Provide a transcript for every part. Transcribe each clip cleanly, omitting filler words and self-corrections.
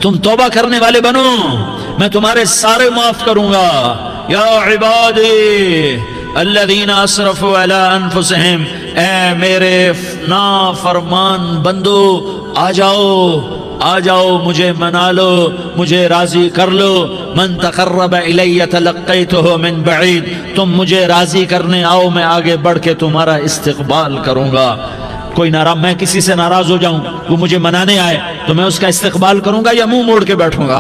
تم توبہ کرنے والے بنو، میں تمہارے سارے معاف کروں گا۔ یا عبادی الذین اسرفوا علی انفسہم، اے میرے نافرمان بندو آ جاؤ مجھے منا لو، مجھے راضی کر لو۔ من تقرب الی تلقیتہ من بعید، تم مجھے راضی کرنے آؤ، میں آگے بڑھ کے تمہارا استقبال کروں گا۔ کوئی ناراض، میں کسی سے ناراض ہو جاؤں، وہ مجھے منانے آئے تو میں اس کا استقبال کروں گا یا منہ موڑ کے بیٹھوں گا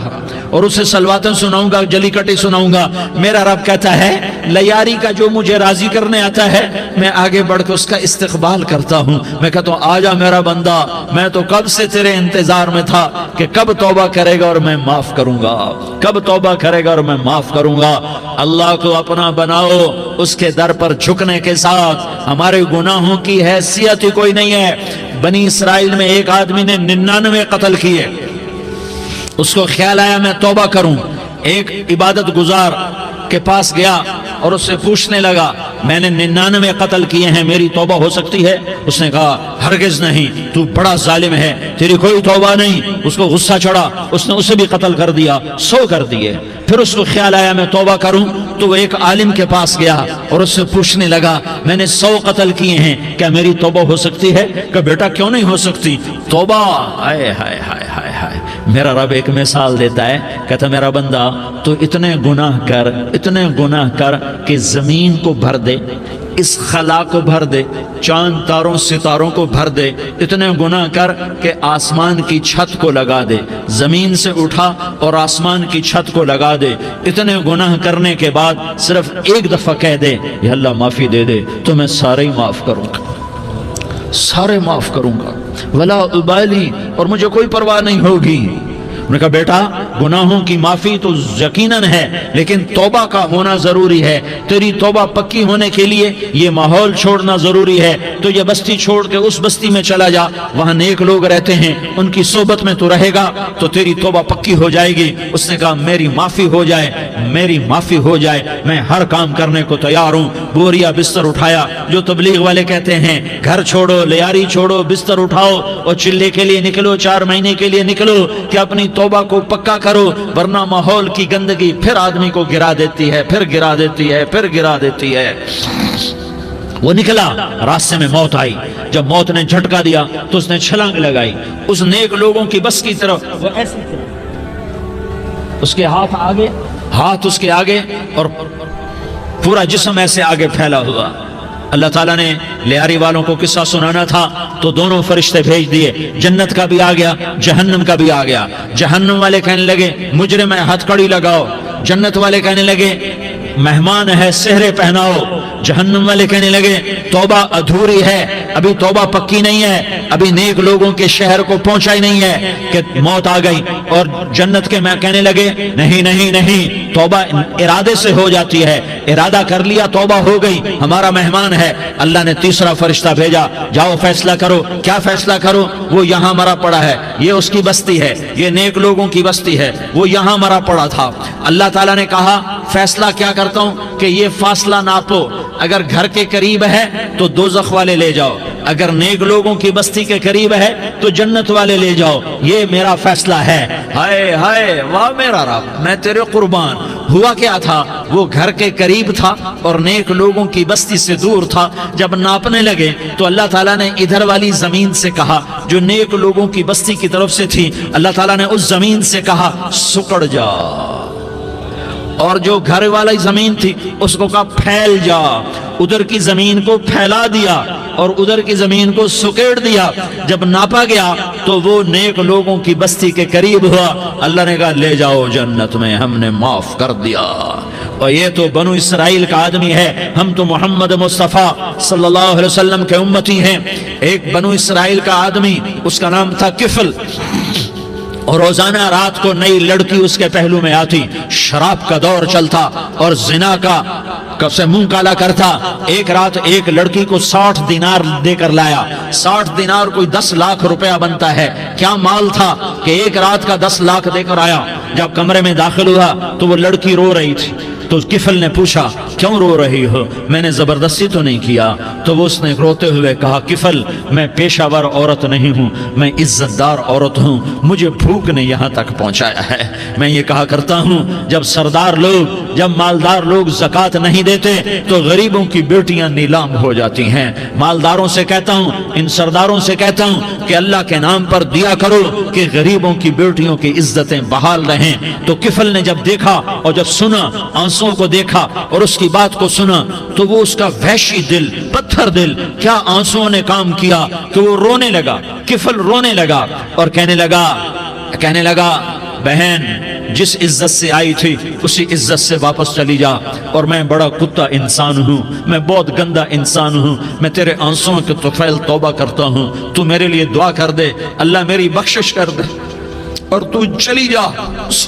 اور اسے سلواتیں سناؤں گا، جلی کٹی سناؤں گا؟ میرا رب کہتا ہے لیاری کا جو مجھے راضی کرنے آتا ہے میں آگے بڑھ کے اس کا استقبال کرتا ہوں۔ میں کہتا ہوں آجا میرا بندہ، میں تو کب سے تیرے انتظار میں تھا کہ کب توبہ کرے گا اور میں معاف کروں گا، کب توبہ کرے گا اور میں معاف کروں گا۔ اللہ کو اپنا بناؤ، اس کے در پر جھکنے کے ساتھ ہمارے گناہوں کی حیثیت ہی کوئی نہیں ہے۔ بنی اسرائیل میں ایک آدمی نے 99 قتل کیے، اس کو خیال آیا میں توبہ کروں، ایک عبادت گزار کے پاس گیا اور اس سے پوچھنے لگا میں نے 99 قتل کیے ہیں، میری توبہ ہو سکتی ہے؟ اس نے کہا ہرگز نہیں، تو بڑا ظالم ہے، تیری کوئی توبہ نہیں۔ اس کو غصہ چڑھا، اس نے اسے بھی قتل کر دیا، 100 کر دیے۔ پھر اس کو خیال آیا میں توبہ کروں تو وہ ایک عالم کے پاس گیا اور اس سے پوچھنے لگا میں نے 100 قتل کیے ہیں، کیا میری توبہ ہو سکتی ہے؟ کہ بیٹا کیوں نہیں ہو سکتی توبہ؟ ہائے ہائے ہائے ہائے ہائے، میرا رب ایک مثال دیتا ہے، کہتا میرا بندہ تو اتنے گناہ کر کہ زمین کو بھر دے، اس خلا کو بھر دے، چاند تاروں ستاروں کو بھر دے، اتنے گناہ کر کہ آسمان کی چھت کو لگا دے، زمین سے اٹھا اور آسمان کی چھت کو لگا دے، اتنے گناہ کرنے کے بعد صرف ایک دفعہ کہہ دے یا اللہ معافی دے دے تو میں سارے ہی معاف کروں گا، سارے معاف کروں گا، ولا ابالی، اور مجھے کوئی پرواہ نہیں ہوگی۔ انہوں نے کہا بیٹا گناہوں کی معافی تو یقیناً ہے لیکن توبہ کا ہونا ضروری ہے، تیری توبہ پکی ہونے کے لیے یہ ماحول چھوڑنا ضروری ہے، تو یہ بستی چھوڑ کے اس بستی میں چلا جا، وہاں نیک لوگ رہتے ہیں، ان کی صحبت میں تو رہے گا تو تیری توبہ پکی ہو جائے گی۔ اس نے کہا میری معافی ہو جائے، میری معافی ہو جائے، میں ہر کام کرنے کو تیار ہوں۔ بوریا بستر اٹھایا، جو تبلیغ والے کہتے ہیں گھر چھوڑو، لیاری چھوڑو، بستر اٹھاؤ اور چلے کے لیے نکلو، 4 مہینے کے لیے نکلو کہ اپنی توبہ کو پکا کرو، ورنہ ماحول کی گندگی پھر آدمی کو گرا دیتی ہے، پھر گرا دیتی ہے، پھر گرا دیتی ہے۔ وہ نکلا، راستے میں موت آئی، جب موت نے جھٹکا دیا تو اس نے چھلانگ لگائی اس نیک لوگوں کی بس کی طرف، وہ ایسی طرف اس کے ہاتھ اس کے آگے اور پورا جسم ایسے آگے پھیلا ہوا۔ اللہ تعالیٰ نے لیاری والوں کو قصہ سنانا تھا تو دونوں فرشتے بھیج دیے، جنت کا بھی آ گیا، جہنم کا بھی آ گیا۔ جہنم والے کہنے لگے مجرم ہے ہتھ کڑی لگاؤ، جنت والے کہنے لگے مہمان ہے سہرے پہناؤ۔ جہنم والے کہنے لگے توبہ ادھوری ہے، ابھی توبہ پکی نہیں ہے، ابھی نیک لوگوں کے شہر کو پہنچا ہی نہیں ہے کہ موت آ گئی۔ اور جنت کے میں کہنے لگے نہیں نہیں نہیں، توبہ ارادے سے ہو جاتی ہے، ارادہ کر لیا توبہ ہو گئی، ہمارا مہمان ہے۔ اللہ نے تیسرا فرشتہ بھیجا، جاؤ فیصلہ کرو۔ کیا فیصلہ کرو؟ وہ یہاں مرا پڑا ہے، یہ اس کی بستی ہے، یہ نیک لوگوں کی بستی ہے، وہ یہاں مرا پڑا تھا۔ اللہ تعالیٰ نے کہا فیصلہ کیا کرتا ہوں کہ یہ فاصلہ ناپو، اگر گھر کے قریب ہے تو دوزخ والے لے جاؤ، اگر نیک لوگوں کی بستی کے قریب ہے تو جنت والے لے جاؤ، یہ میرا فیصلہ ہے۔ ہائے ہائے واہ میرا رب، میں تیرے قربان۔ ہوا کیا تھا؟ وہ گھر کے قریب تھا اور نیک لوگوں کی بستی سے دور تھا۔ جب ناپنے لگے تو اللہ تعالیٰ نے ادھر والی زمین سے کہا جو نیک لوگوں کی بستی کی طرف سے تھی، اللہ تعالیٰ نے اس زمین سے کہا سکڑ جا، اور جو گھر والی زمین تھی اس کو کہا پھیل جا۔ ادھر کی زمین کو پھیلا دیا اور ادھر کی زمین کو سکیڑ دیا۔ جب ناپا گیا تو وہ نیک لوگوں کی بستی کے قریب ہوا۔ اللہ نے کہا لے جاؤ جنت میں، ہم نے معاف کر دیا۔ اور یہ تو بنو اسرائیل کا آدمی ہے، ہم تو محمد مصطفیٰ صلی اللہ علیہ وسلم کے امتی ہیں۔ ایک بنو اسرائیل کا آدمی، اس کا نام تھا کفل، اور روزانہ رات کو نئی لڑکی اس کے پہلو میں آتی، شراب کا دور چلتا اور زنا کا سے منہ کالا کرتا۔ ایک رات ایک لڑکی کو 60 دینار دے کر لایا۔ 60 دینار کوئی 10 لاکھ روپیہ بنتا ہے۔ کیا مال تھا کہ ایک رات کا 10 لاکھ دے کر آیا۔ جب کمرے میں داخل ہوا تو وہ لڑکی رو رہی تھی، تو کفل نے پوچھا کیوں رو رہی ہو؟ میں نے زبردستی تو نہیں کیا۔ تو وہ اس نے روتے ہوئے کہا کفل میں پیشہ ور عورت نہیں ہوں، میں عزت دار عورت ہوں، مجھے بھوک نے یہاں تک پہنچایا ہے۔ میں یہ کہا کرتا ہوں جب سردار لوگ، جب مالدار لوگ زکوٰۃ نہیں دیتے تو غریبوں کی بیٹیاں نیلام ہو جاتی ہیں۔ مالداروں سے کہتا ہوں، ان سرداروں سے کہتا ہوں کہ اللہ کے نام پر دیا کرو کہ غریبوں کی بیٹیوں کی عزتیں بحال رہیں۔ تو کفل نے جب دیکھا اور جب سنا، آنسوں کو دیکھا اور اس کی بات کو سنا، تو وہ اس کا وحشی دل، پتھر دل، کیا آنسوں نے کام کیا کہ وہ رونے لگا۔ کفل رونے لگا اور کہنے لگا بہن جس عزت سے آئی تھی اسی عزت سے واپس چلی جا، اور میں بڑا کتا انسان ہوں، میں بہت گندا انسان ہوں، میں تیرے آنسوں کے طفیل توبہ کرتا ہوں، تو میرے لیے دعا کر دے، اللہ میری بخشش کر دے، اور تو چلی جا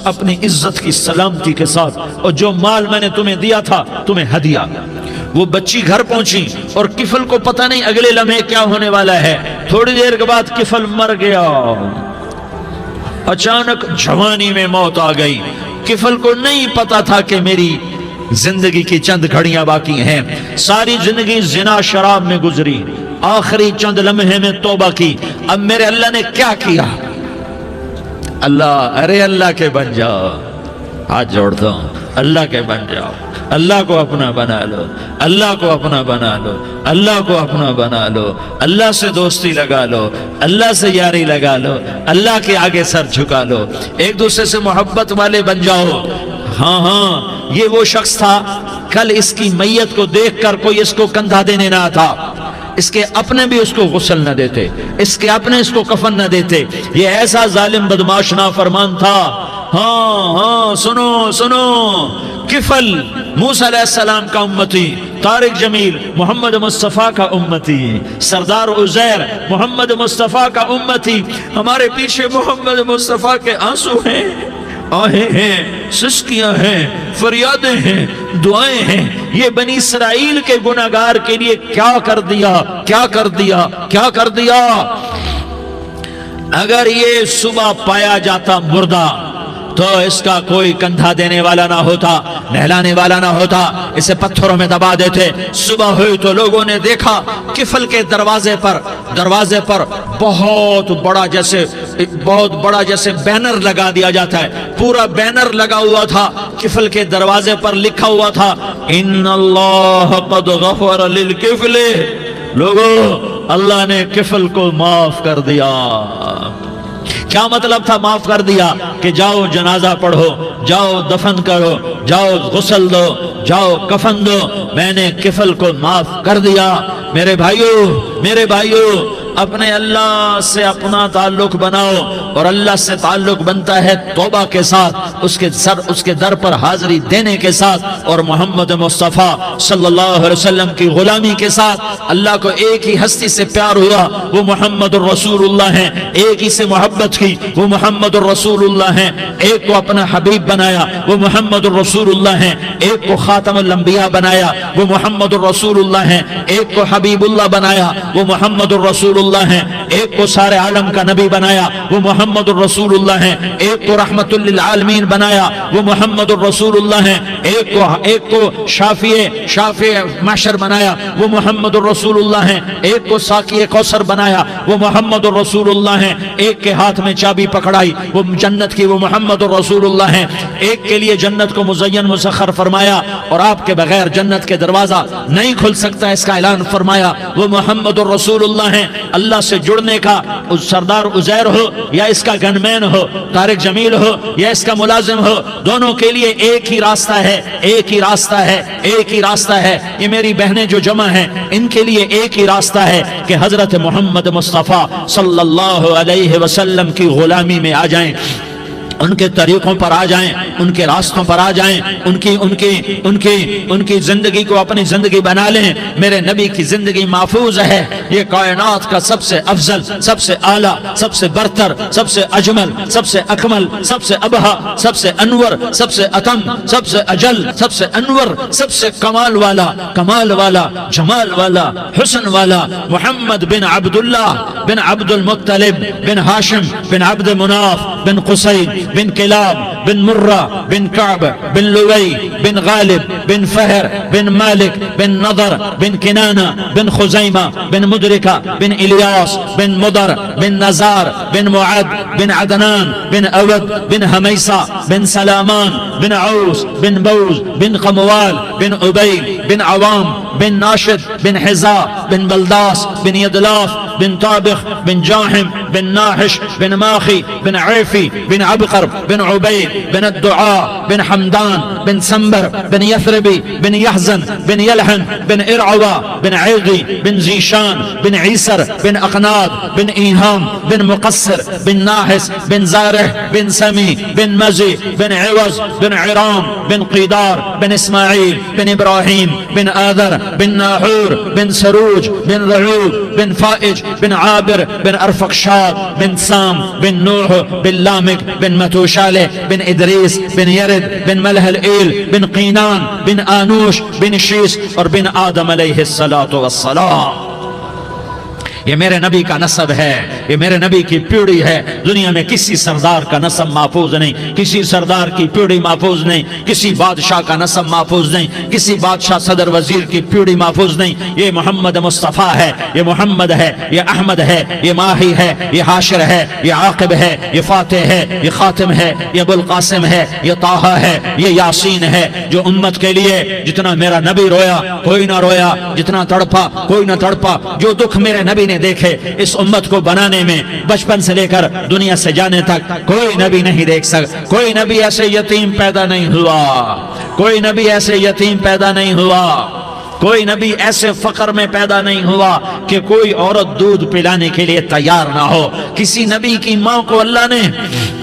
اپنی عزت کی سلامتی کے ساتھ، اور جو مال میں نے تمہیں دیا تھا تمہیں ہدیہ۔ وہ بچی گھر پہنچی اور کفل کو پتہ نہیں اگلے لمحے کیا ہونے والا ہے۔ تھوڑی دیر کے بعد کفل مر گیا، اچانک جوانی میں موت آ گئی۔ کفل کو نہیں پتا تھا کہ میری زندگی کی چند گھڑیاں باقی ہیں، ساری زندگی زنا شراب میں گزری، آخری چند لمحے میں توبہ کی، اب میرے اللہ نے کیا کیا؟ اللہ کے بن جاؤ، ہاتھ جوڑتا ہوں، اللہ کے بن جاؤ، اللہ کو اپنا بنا لو، اللہ کو اپنا بنا لو، اللہ کو اپنا بنا لو، اللہ سے دوستی لگا لو، اللہ سے یاری لگا لو، اللہ کے آگے سر جھکا لو، ایک دوسرے سے محبت والے بن جاؤ۔ ہاں یہ وہ شخص تھا، کل اس کی میت کو دیکھ کر کوئی اس کو کندھا دینے نہ تھا، اس کے اپنے بھی اس کو غسل نہ دیتے، اس کے اپنے اس کو کفن نہ دیتے، یہ ایسا ظالم بدماش نافرمان تھا۔ ہاں سنو، کفل موسیٰ علیہ السلام کا امتی، طارق جمیل محمد مصطفیٰ کا امتی، سردار عزیر محمد مصطفیٰ کا امتی، ہمارے پیچھے محمد مصطفیٰ کے آنسو ہیں، آہیں ہیں، سسکیاں ہیں، فریادیں ہیں، دعائیں ہیں۔ یہ بنی اسرائیل کے گناہگار کے لیے کیا کر دیا۔ اگر یہ صبح پایا جاتا مردہ تو اس کا کوئی کندھا دینے والا نہ ہوتا، نہلانے والا نہ ہوتا، اسے پتھروں میں دبا دیتے۔ صبح ہوئی تو لوگوں نے دیکھا کفل کے دروازے پر بہت بڑا جیسے بینر لگا دیا جاتا ہے، پورا بینر لگا ہوا تھا، کفل کے دروازے پر لکھا ہوا تھا ان اللہ قد غفر للکفل، لوگو اللہ نے کفل کو معاف کر دیا۔ کیا مطلب تھا معاف کر دیا؟ کہ جاؤ جنازہ پڑھو، جاؤ دفن کرو، جاؤ غسل دو، جاؤ کفن دو، میں نے کفل کو معاف کر دیا۔ میرے بھائیو اپنے اللہ سے اپنا تعلق بناؤ، اور اللہ سے تعلق بنتا ہے توبہ کے ساتھ، اس کے در پر حاضری دینے کے ساتھ، اور محمد مصطفیٰ صلی اللہ علیہ وسلم کی غلامی کے ساتھ۔ اللہ کو ایک ہی ہستی سے پیار ہوا، وہ محمد الرسول اللہ ہیں، ایک ہی سے محبت کی، وہ محمد الرسول اللہ ہیں، ایک کو اپنا حبیب بنایا، وہ محمد الرسول اللہ ہیں، ایک کو خاتم الانبیاء بنایا، وہ محمد الرسول اللہ ہیں، ایک کو حبیب اللہ بنایا، وہ محمد الرسول اللہ ہیں، ایک کو سارے عالم کا نبی بنایا، وہ محمد الرسول اللہ ہیں، ایک کو رحمت للعالمین بنایا، وہ محمد الرسول اللہ ہیں، ایک کو شافع محشر بنایا، وہ محمد الرسول اللہ ہیں، ایک کو ساقی کوثر بنایا، وہ محمد الرسول اللہ ہیں، ایک کے ہاتھ میں چابی پکڑائی وہ جنت کی، وہ محمد الرسول اللہ ہیں، ایک کے لیے جنت کو مزین مسخر فرمایا اور آپ کے بغیر جنت کے دروازہ نہیں کھل سکتا اس کا اعلان فرمایا، وہ محمد الرسول اللہ ہیں۔ اللہ سے جڑنے کا سردار عزیر ہو یا اس کا گنمین ہو، طارق جمیل ہو یا اس کا ملازم ہو، دونوں کے لیے ایک ہی راستہ ہے۔ یہ میری بہنیں جو جمع ہیں ان کے لیے ایک ہی راستہ ہے کہ حضرت محمد مصطفیٰ صلی اللہ علیہ وسلم کی غلامی میں آ جائیں، ان کے طریقوں پر آ جائیں، ان کے راستوں پر آ جائیں، ان کی زندگی کو اپنی زندگی بنا لیں۔ میرے نبی کی زندگی محفوظ ہے، یہ کائنات کا سب سے افضل، سب سے اعلیٰ، سب سے برتر، سب سے اجمل، سب سے اکمل، سب سے ابہا، سب سے انور، سب سے اتم، سب سے اجل، سب سے انور، سب سے کمال والا، جمال والا، حسن والا، محمد بن عبداللہ بن عبد المطلب بن ہاشم بن عبد مناف بن قصی بن کلاب بن مرہ بن کعب بن لوی بن غالب بن فہر بن مالک بن نضر بن کنانہ بن خزیمہ بن مدرکہ بن الیاس بن مدر بن نزار بن معد بن عدنان بن اود بن حمیسہ بن سلامان بن عوس بن بوز بن قموال بن عبید بن عوام بن ناشد بن حزا بن بلداس بن یدلاف بن طابخ بن جاحم بن ناحش بن ماخی بن عیفی بن عبقر بن عبید بن الدعاء بن حمدان بن سنبر بن یثربی بن یحزن بن یلحن بن ارعوا بن عیغی بن زیشان بن عیسر بن اقناد بن ایہام بن مقصر بن ناحس بن زارح بن سمی بن مزی بن عوض بن عرام بن قیدار بن اسماعیل بن ابراہیم بن آذر بن ناحور بن سروج بن رعود بن فائج بن عابر بن ارفقشاد بن سام بن نوح بن لامک بن متوشالہ بن ادریس بن یرد بن ملح الایل بن قینان بن آنوش بن شیس اور بن آدم علیہ السلام۔ یہ میرے نبی کا نسب ہے، یہ میرے نبی کی پیڑھی ہے۔ دنیا میں کسی سردار کا نسب محفوظ نہیں، کسی سردار کی پیڑھی محفوظ نہیں، کسی بادشاہ کا نسب محفوظ نہیں، کسی بادشاہ صدر وزیر کی پیڑھی محفوظ نہیں۔ یہ محمد مصطفیٰ ہے، یہ محمد ہے، یہ احمد ہے، یہ ماہی ہے، یہ حاشر ہے، یہ عاقب ہے، یہ فاتح ہے، یہ خاتم ہے، یہ ابو القاسم ہے، یہ طٰہٰ ہے، یہ یاسین ہے۔ جو امت کے لیے جتنا میرا نبی رویا کوئی نہ رویا، جتنا تڑپا کوئی نہ تڑپا، جو دکھ میرے نبی نے دیکھے اس امت کو بنانے میں، بچپن سے لے کر دنیا سے جانے تک کوئی نبی نہیں دیکھ سکتا۔ کوئی نبی ایسے یتیم پیدا نہیں ہوا، کوئی نبی ایسے یتیم پیدا نہیں ہوا، کوئی نبی ایسے فقر میں پیدا نہیں ہوا کہ کوئی عورت دودھ پلانے کے لیے تیار نہ ہو۔ کسی نبی کی ماں کو اللہ نے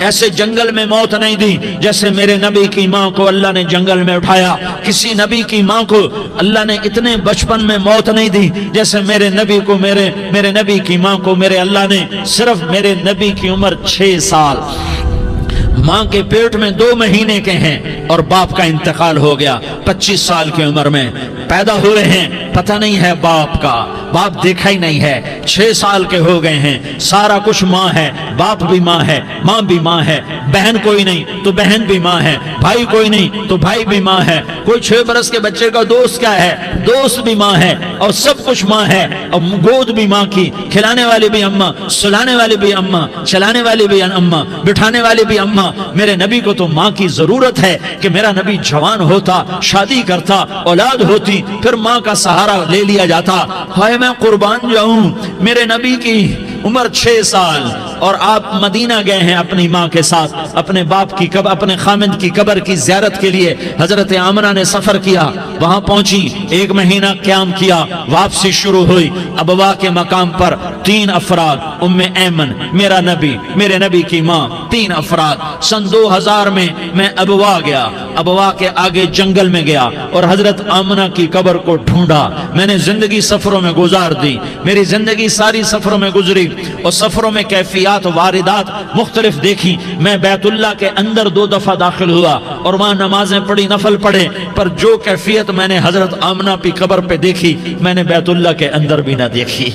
ایسے جنگل میں موت نہیں دی جیسے میرے نبی کی ماں کو اللہ نے جنگل میں اٹھایا۔ کسی نبی کی ماں کو اللہ نے اتنے بچپن میں موت نہیں دی جیسے میرے نبی کو میرے نبی کی ماں کو میرے اللہ نے صرف میرے نبی کی عمر 6 سال، ماں کے پیٹ میں 2 مہینے کے ہیں اور باپ کا انتقال ہو گیا 25 سال کی عمر میں پیدا ہوئے ہیں، پتہ نہیں ہے باپ کا، باپ دیکھا ہی نہیں ہے، 6 سال کے ہو گئے ہیں، سارا کچھ ماں ہے، باپ بھی ماں ہے، ماں بھی ماں ہے، بہن کوئی نہیں تو بہن بھی ماں ہے، بھائی کوئی نہیں تو بھائی بھی ماں ہے، کوئی 6 برس کے بچے کا دوست کیا ہے، دوست بھی ماں ہے، اور سب کچھ ماں ہے، اور گود بھی ماں کی، کھلانے والی بھی اماں، سلانے والی بھی اماں، چلانے والی بھی اماں، بٹھانے والی بھی اماں۔ میرے نبی کو تو ماں کی ضرورت ہے کہ میرا نبی جوان ہوتا، شادی کرتا، اولاد ہوتی، پھر ماں کا سہارا لے لیا جاتا۔ ہائے میں قربان جاؤں، میرے نبی کی عمر 6 سال اور آپ مدینہ گئے ہیں اپنی ماں کے ساتھ، اپنے باپ کی اپنے خامند کی قبر کی زیارت کے لیے حضرت آمنہ نے سفر کیا، وہاں پہنچی، 1 مہینہ قیام کیا، واپسی شروع ہوئی۔ ابوا کے مقام پر 3 افراد، ام ایمن، میرا نبی، میرے نبی کی ماں، 3 افراد۔ سن 2000 میں ابوا گیا، ابوا کے آگے جنگل میں گیا اور حضرت آمنہ کی قبر کو ڈھونڈا۔ میں نے زندگی سفروں میں گزار دی، میری زندگی ساری سفروں میں گزری اور سفروں میں کیفیات واردات مختلف دیکھی۔ میں بیت اللہ کے اندر 2 دفعہ داخل ہوا اور وہاں نمازیں پڑھی، نفل پڑھے، پر جو کیفیت میں نے حضرت آمنہ کی قبر پہ دیکھی میں نے بیت اللہ کے اندر بھی نہ دیکھی،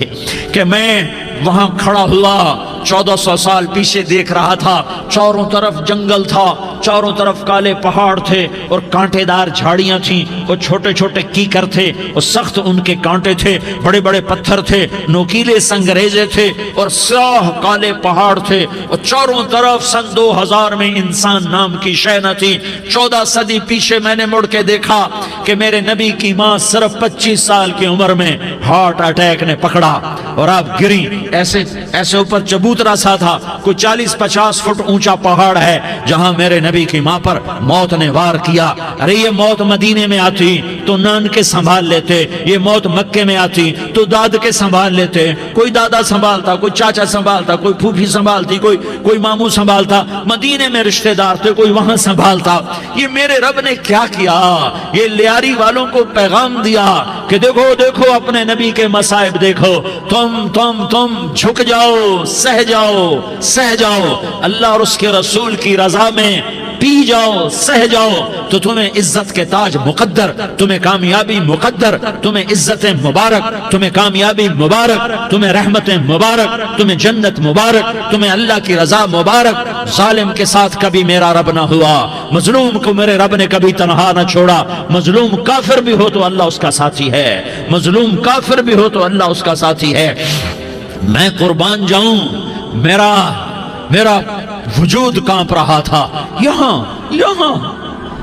کہ میں وہاں کھڑا ہوا 1400 سال پیچھے دیکھ رہا تھا، چاروں طرف جنگل تھا، چاروں طرف کالے پہاڑ تھے اور کانٹے دار جھاڑیاں تھیں، اور چھوٹے چھوٹے کیکر تھے اور سخت ان کے کانٹے تھے، بڑے بڑے پتھر تھے، نوکیلے سنگریزے تھے اور سیاہ کالے پہاڑ تھے، اور چاروں طرف سن 2000 میں انسان نام کی شے نہ تھی۔ 14 صدی پیچھے میں نے مڑ کے دیکھا کہ میرے نبی کی ماں صرف 25 سال کی عمر میں ہارٹ اٹیک نے پکڑا اور آپ گری، ایسے اوپر چبوترا سا تھا، کوئی 40-50 فٹ اونچا پہاڑ ہے جہاں میرے نبی کی ماں پر موت نے وار کیا۔ ارے یہ موت مدینے میں آتی تو نان کے سنبھال لیتے، یہ موت مکے میں آتی تو داد کے سنبھال لیتے، کوئی دادا سنبھالتا، کوئی چاچا سنبھالتا، کوئی پھوپھی سنبھالتی، کوئی ماموں سنبھالتا، مدینے میں رشتہ دار تھے کوئی وہاں سنبھالتا۔ یہ میرے رب نے کیا کیا؟ یہ لیاری والوں کو پیغام دیا کہ دیکھو دیکھو اپنے نبی کے مصائب دیکھو، تم جھک جاؤ، سہ جاؤ، اللہ اور اس کے رسول کی رضا میں پی جاؤ سہ جاؤ تو تمہیں عزت کے تاج مقدر، تمہیں کامیابی مقدر، تمہیں عزتیں مبارک، تمہیں کامیابی مبارک، تمہیں رحمتیں مبارک، تمہیں جنت مبارک، تمہیں اللہ کی رضا مبارک۔ ظالم کے ساتھ کبھی میرا رب نہ ہوا، مظلوم کو میرے رب نے کبھی تنہا نہ چھوڑا۔ مظلوم کافر بھی ہو تو اللہ اس کا ساتھی ہے، مظلوم کافر بھی ہو تو اللہ اس کا ساتھی ہے۔ میں قربان جاؤں، میرا وجود کانپ رہا تھا۔ یہاں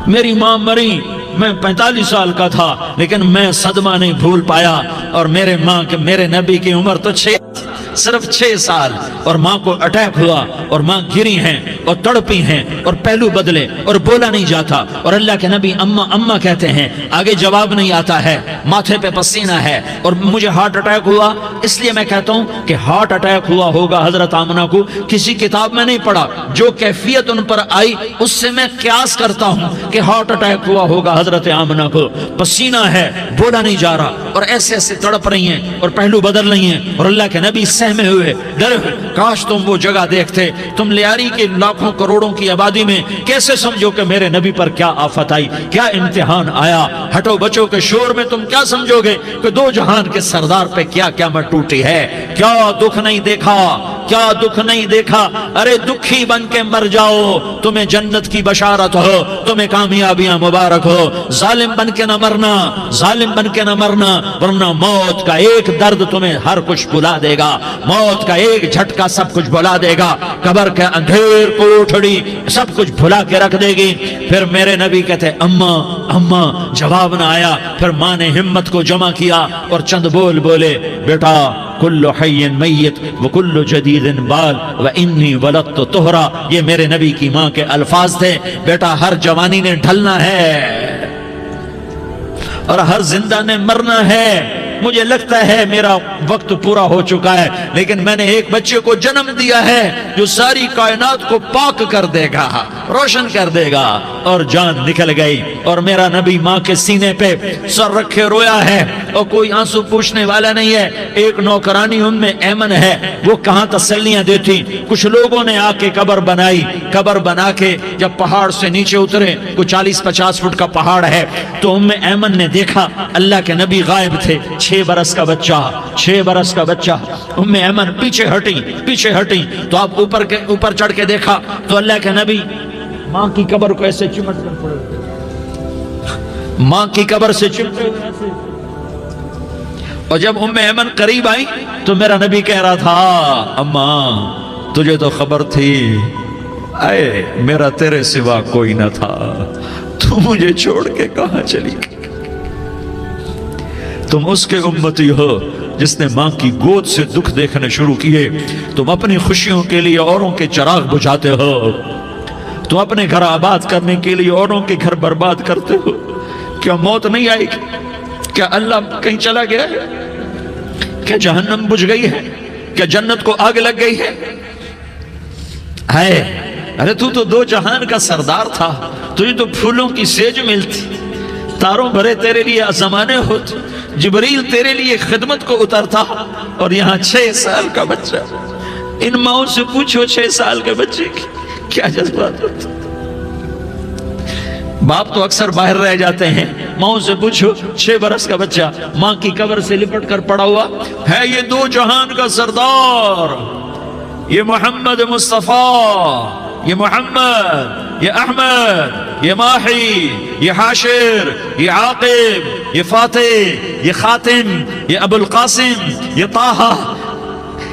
میری ماں مری، میں 45 سال کا تھا، لیکن میں صدمہ نہیں بھول پایا۔ اور میرے نبی کی عمر تو صرف 6 سال، اور ماں کو اٹیک ہوا اور ماں گری ہیں اور تڑپی ہیں اور پہلو بدلے اور بولا نہیں جاتا، اور اللہ کے نبی اماں اماں کہتے ہیں، آگے جواب نہیں آتا ہے، ماتھے پہ پسینہ ہے، اور مجھے ہارٹ اٹیک ہوا۔ اس لیے میں کہتا ہوں کہ ہارٹ اٹیک ہوا ہوگا حضرت آمنہ کو، کسی کتاب میں نہیں پڑھا، جو کیفیت ان پر آئی اس سے میں قیاس کرتا ہوں کہ ہارٹ اٹیک ہوا ہوگا حضرت آمنہ کو۔ پسینہ ہے، بولا نہیں جا رہا، اور ایسے ایسے تڑپ رہی ہیں اور پہلو بدل رہی ہیں، اور اللہ کے نبی سہمے ہوئے، ڈرے ہوئے۔ کاش تم وہ جگہ دیکھتے، تم لیاری کے لاکھوں کروڑوں کی آبادی میں کیسے سمجھو کہ میرے نبی پر کیا آفت آئی، کیا امتحان آیا۔ ہٹو بچوں کے شور میں تم کیا سمجھو گے کہ دو جہان کے سردار پہ کیا قیامت ٹوٹی ہے۔ کیا دکھ نہیں دیکھا، کیا دکھ نہیں دیکھا۔ ارے دکھی بن کے مر جاؤ، تمہیں جنت کی بشارت ہو، تمہیں کامیابیاں مبارک ہو۔ ظالم بن کے نہ مرنا، ظالم بن کے نہ مرنا، ورنہ موت کا ایک درد تمہیں ہر کچھ بلا دے گا، موت کا ایک جھٹکا سب کچھ بھلا دے گا، قبر کے اندھیر کوٹھڑی سب کچھ بھلا کے رکھ دے گی۔ پھر میرے نبی کہتے اماں اماں، جواب نہ آیا۔ پھر ماں نے ہمت کو جمع کیا اور چند بول بولے، بیٹا کل حی میت وکل جدید بال وانی ولدت طہرا۔ یہ میرے نبی کی ماں کے الفاظ تھے، بیٹا ہر جوانی نے ڈھلنا ہے اور ہر زندہ نے مرنا ہے۔ مجھے لگتا ہے میرا وقت پورا ہو چکا ہے، لیکن میں نے ایک بچے کو جنم دیا ہے جو ساری کائنات کو پاک کر دے گا، روشن کر دے گا۔ اور جان نکل گئی، اور میرا نبی ماں کے سینے پہ سر رکھے رویا ہے، اور کوئی آنسو پوچھنے والا نہیں ہے۔ ایک نوکرانی ام میں ایمن ہے، وہ کہاں تسلیاں دیتی۔ کچھ لوگوں نے آ کے قبر بنائی، قبر بنا کے جب پہاڑ سے نیچے اترے، کوئی 40-50 فٹ کا پہاڑ ہے، تو ام ایمن نے دیکھا اللہ کے نبی غائب تھے، 6 برس کا بچہ، 6 برس کا بچہ۔ ام ایمن پیچھے ہٹی تو آپ اوپر چڑھ کے دیکھا تو اللہ کے نبی ماں کی قبر کو ایسے چمٹ کر پڑے، ماں کی قبر سے چمٹے ہوئے ایسے۔ اور جب ام ایمن قریب آئی تو میرا نبی کہہ رہا تھا، اماں تجھے تو خبر تھی، اے میرا تیرے سوا کوئی نہ تھا، تو مجھے چھوڑ کے کہاں چلی گئی۔ تم اس کے امتی ہو جس نے ماں کی گود سے دکھ دیکھنے شروع کیے۔ تم اپنی خوشیوں کے لیے اوروں کے چراغ بجھاتے ہو، تم اپنے گھر آباد کرنے کے لیے اوروں کے گھر برباد کرتے ہو۔ کیا موت نہیں آئے گی؟ کیا اللہ کہیں چلا گیا ہے؟ کیا جہنم بجھ گئی ہے؟ کیا جنت کو آگ لگ گئی ہے؟ ارے تو 2 جہان کا سردار تھا، تجھے تو پھولوں کی سیج ملتی، تاروں بھرے تیرے لیے زمانے ہوتے، جبریل تیرے لیے خدمت کو اترتا، اور یہاں 6 سال کا بچہ۔ ان ماؤں سے پوچھو 6 سال کے بچے کی کیا جذبات ہوتے۔ باپ تو اکثر باہر رہ جاتے ہیں، ماؤں سے پوچھو 6 برس کا بچہ ماں کی قبر سے لپٹ کر پڑا ہوا ہے۔ یہ 2 جہان کا سردار، یہ محمد مصطفیٰ، یہ محمد، یہ احمد، یہ ماہی، یہ حاشر، یہ عاقب، یہ فاتح، یہ خاتم، یہ ابو القاسم، یہ طٰہٰ،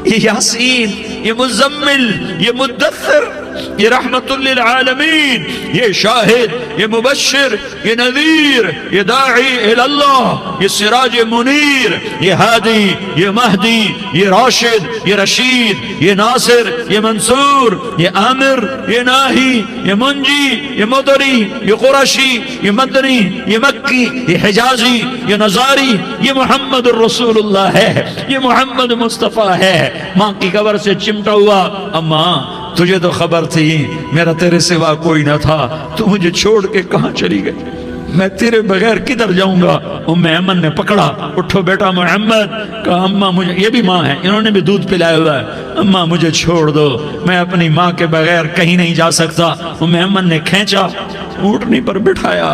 یہ یاسین، یہ مزمل، یہ مدثر، یہ رحمت للعالمین، یہ شاہد، یہ مبشر، یہ نذیر، یہ داعی اللہ، یہ سراج منیر، یہ ہادی، یہ مہدی، یہ راشد، یہ رشید، یہ ناصر، یہ منصور، یہ عامر، یہ ناہی، یہ منجی، یہ مدری، یہ قرشی، یہ مدنی، یہ مکی، یہ حجازی، یہ نظاری، یہ محمد الرسول اللہ ہے، یہ محمد مصطفیٰ ہے۔ ماں کی قبر سے چمٹا ہوا، اماں تجھے تو خبر تھی میرا تیرے سوا کوئی نہ تھا، تو مجھے چھوڑ کے کہاں چلی گئی۔ میں تیرے بغیر کدھر جاؤں گا؟ ام ایمن نے پکڑا، اٹھو بیٹا محمد، کہا اماں مجھے، یہ بھی ماں ہے، انہوں نے بھی دودھ پلایا ہوا ہے، اماں مجھے چھوڑ دو، میں اپنی ماں کے بغیر کہیں نہیں جا سکتا۔ ام ایمن نے کھینچا، اونٹنی پر بٹھایا،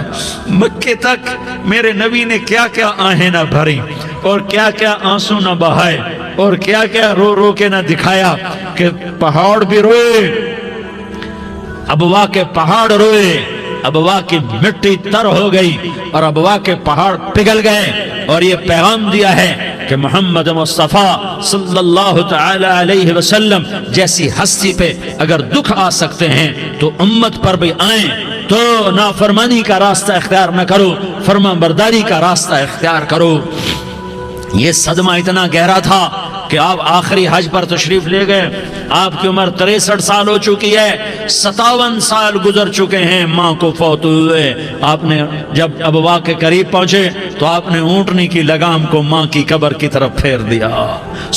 مکے تک میرے نبی نے کیا کیا آہیں نہ بھری اور کیا کیا آنسو نہ بہائے اور کیا کیا رو رو کے نہ دکھایا کہ پہاڑ بھی روئے، ابوا کے پہاڑ روئے، ابوا کی مٹی تر ہو گئی اور ابوا کے پہاڑ پگھل گئے، اور یہ پیغام دیا ہے کہ محمد مصطفیٰ صلی اللہ تعالی علیہ وسلم جیسی ہستی پہ اگر دکھ آ سکتے ہیں تو امت پر بھی آئیں، تو نافرمانی کا راستہ اختیار نہ کرو، فرما برداری کا راستہ اختیار کرو۔ یہ صدمہ اتنا گہرا تھا کہ آپ آخری حج پر تشریف لے گئے، آپ کی عمر 63 سال ہو چکی ہے، 57 سال گزر چکے ہیں ماں کو فوت ہوئے۔ آپ نے جب ابوا کے قریب پہنچے تو آپ نے اونٹنی کی لگام کو ماں کی قبر کی طرف پھیر دیا۔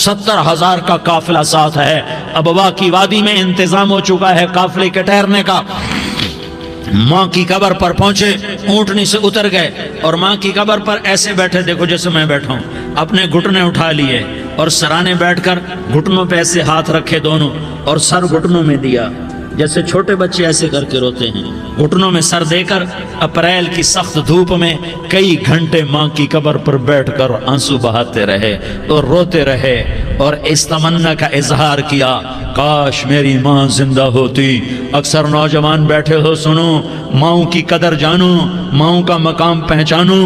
70,000 کا قافلہ ساتھ ہے، ابوا کی وادی میں انتظام ہو چکا ہے قافلے کے ٹھہرنے کا۔ ماں کی قبر پر پہنچے، اونٹنی سے اتر گئے اور ماں کی قبر پر ایسے بیٹھے، دیکھو جیسے میں بیٹھا ہوں، اپنے گھٹنے اٹھا لیے اور سرانے بیٹھ کر گھٹنوں پہ ایسے ہاتھ رکھے دونوں اور سر گھٹنوں میں دیا، جیسے چھوٹے بچے ایسے کر کے روتے ہیں، گھٹنوں میں سر دے کر اپریل کی سخت دھوپ میں کئی گھنٹے ماں کی قبر پر بیٹھ کر آنسو بہاتے رہے اور روتے رہے اور اس تمنا کا اظہار کیا، کاش میری ماں زندہ ہوتی۔ اکثر نوجوان بیٹھے ہو، سنو، ماؤں کی قدر جانو، ماؤں کا مقام پہچانو،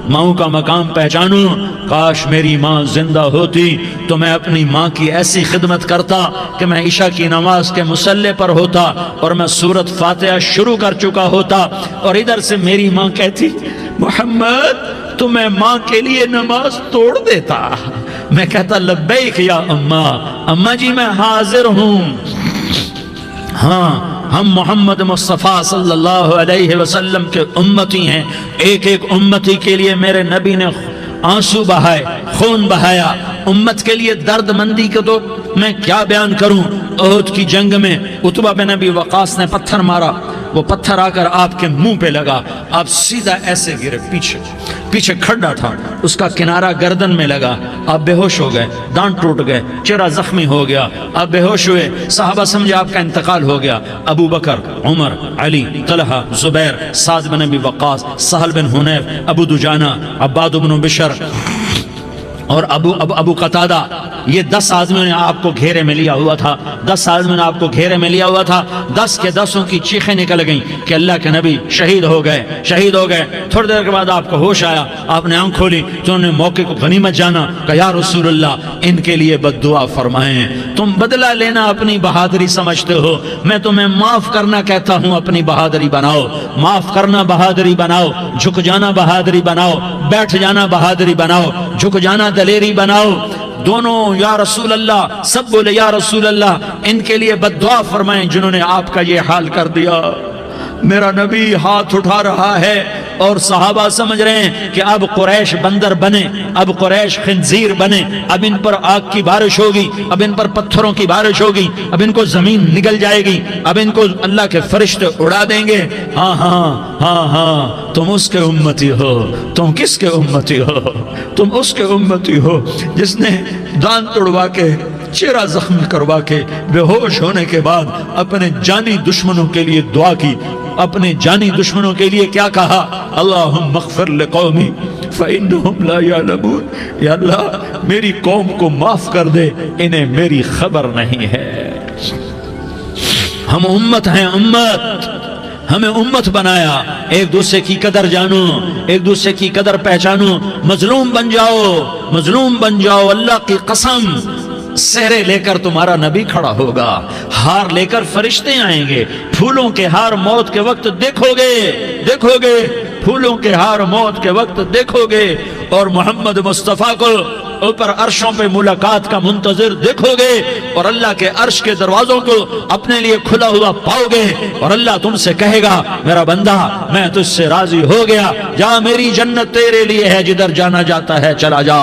ماؤں کا مقام پہچانو۔ کاش میری ماں زندہ ہوتی تو میں اپنی ماں کی ایسی خدمت کرتا کہ میں عشاء کی نماز کے مصلی پر ہوتا اور میں سورۃ فاتحہ شروع کر چکا ہوتا، اور ادھر سے میری ماں کہتی محمد تو میں ماں کے لیے نماز توڑ دیتا، میں کہتا لبیک یا اماں، اماں جی میں حاضر ہوں۔ ہاں، ہم محمد مصطفیٰ صلی اللہ علیہ وسلم کے امتی ہیں، ایک ایک امتی کے لیے میرے نبی نے آنسو بہائے، خون بہایا، امت کے لیے درد مندی کو تو میں کیا بیان کروں۔ احد کی جنگ میں عتبہ بن ابی وقاص نے پتھر مارا، وہ پتھر آ کر آپ کے منہ پہ لگا، آپ سیدھا ایسے گرے، پیچھے کھڈا تھا، اس کا کنارہ گردن میں لگا، آپ بے ہوش ہو گئے، دانت ٹوٹ گئے، چہرہ زخمی ہو گیا، آپ بے ہوش ہوئے، صحابہ سمجھے آپ کا انتقال ہو گیا۔ ابو بکر، عمر، علی، طلحہ، زبیر، سعد بن ابی وقاص، سہل بن حنیف، ابو دجانہ، عباد بن بشر اور ابو قتادہ، یہ 10 آدمیوں نے آپ کو گھیرے میں لیا ہوا تھا، 10 آدمیوں نے آپ کو گھیرے میں لیا ہوا تھا، 10 کے 10 کی چیخیں نکل گئیں کہ اللہ کے نبی شہید ہو گئے۔ تھوڑی دیر کے بعد آپ کو ہوش آیا، آپ نے آنکھ کھولی تو انہوں نے موقع کو غنیمت جانا کہ یا رسول اللہ ان کے لیے بد دعا فرمائیں، تم بدلہ لینا اپنی بہادری سمجھتے ہو، میں تمہیں معاف کرنا کہتا ہوں، اپنی بہادری بناؤ، معاف کرنا بہادری بناؤ، جھک جانا بہادری بناؤ، بیٹھ جانا بہادری بناؤ، جھک جانا دلیری بناؤ۔ دونوں یا رسول اللہ، سب بولے یا رسول اللہ، ان کے لیے بد دعا فرمائیں جنہوں نے آپ کا یہ حال کر دیا۔ میرا نبی ہاتھ اٹھا رہا ہے اور صحابہ سمجھ رہے ہیں کہ اب قریش بندر بنے، اب قریش خنزیر بنے، اب ان پر آگ کی بارش ہوگی، اب ان پر پتھروں کی بارش ہوگی، اب ان کو زمین نگل جائے گی، اب ان کو اللہ کے فرشتے اڑا دیں گے۔ ہاں ہاں ہاں ہاں، تم اس کے امتی ہو، تم کس کے امتی ہو؟ تم اس کے امتی ہو جس نے دانت توڑوا کے، چہرہ زخمی کروا کے، بے ہوش ہونے کے بعد اپنے جانی دشمنوں کے لیے دعا کی، اپنے جانی دشمنوں کے لیے کیا کہا؟ اللہم اغفر لقومی فإنہم لا یعلمون، یا اللہ میری قوم کو معاف کر دے، انہیں میری خبر نہیں ہے۔ ہم امت ہیں، امت، ہمیں امت بنایا، ایک دوسرے کی قدر جانو، ایک دوسرے کی قدر پہچانو، مظلوم بن جاؤ، مظلوم بن جاؤ، اللہ کی قسم سہرے لے کر تمہارا نبی کھڑا ہوگا، ہار لے کر فرشتے آئیں گے، پھولوں کے ہار موت کے وقت دیکھو گے، پھولوں کے ہار موت کے وقت دیکھو گے، اور محمد مصطفیٰ کو اوپر عرشوں پہ ملاقات کا منتظر دیکھو گے، اور اللہ کے عرش کے دروازوں کو اپنے لیے کھلا ہوا پاؤ گے، اور اللہ تم سے کہے گا میرا بندہ میں تجھ سے راضی ہو گیا، جا میری جنت تیرے لیے ہے، جدھر جانا جاتا ہے چلا جا۔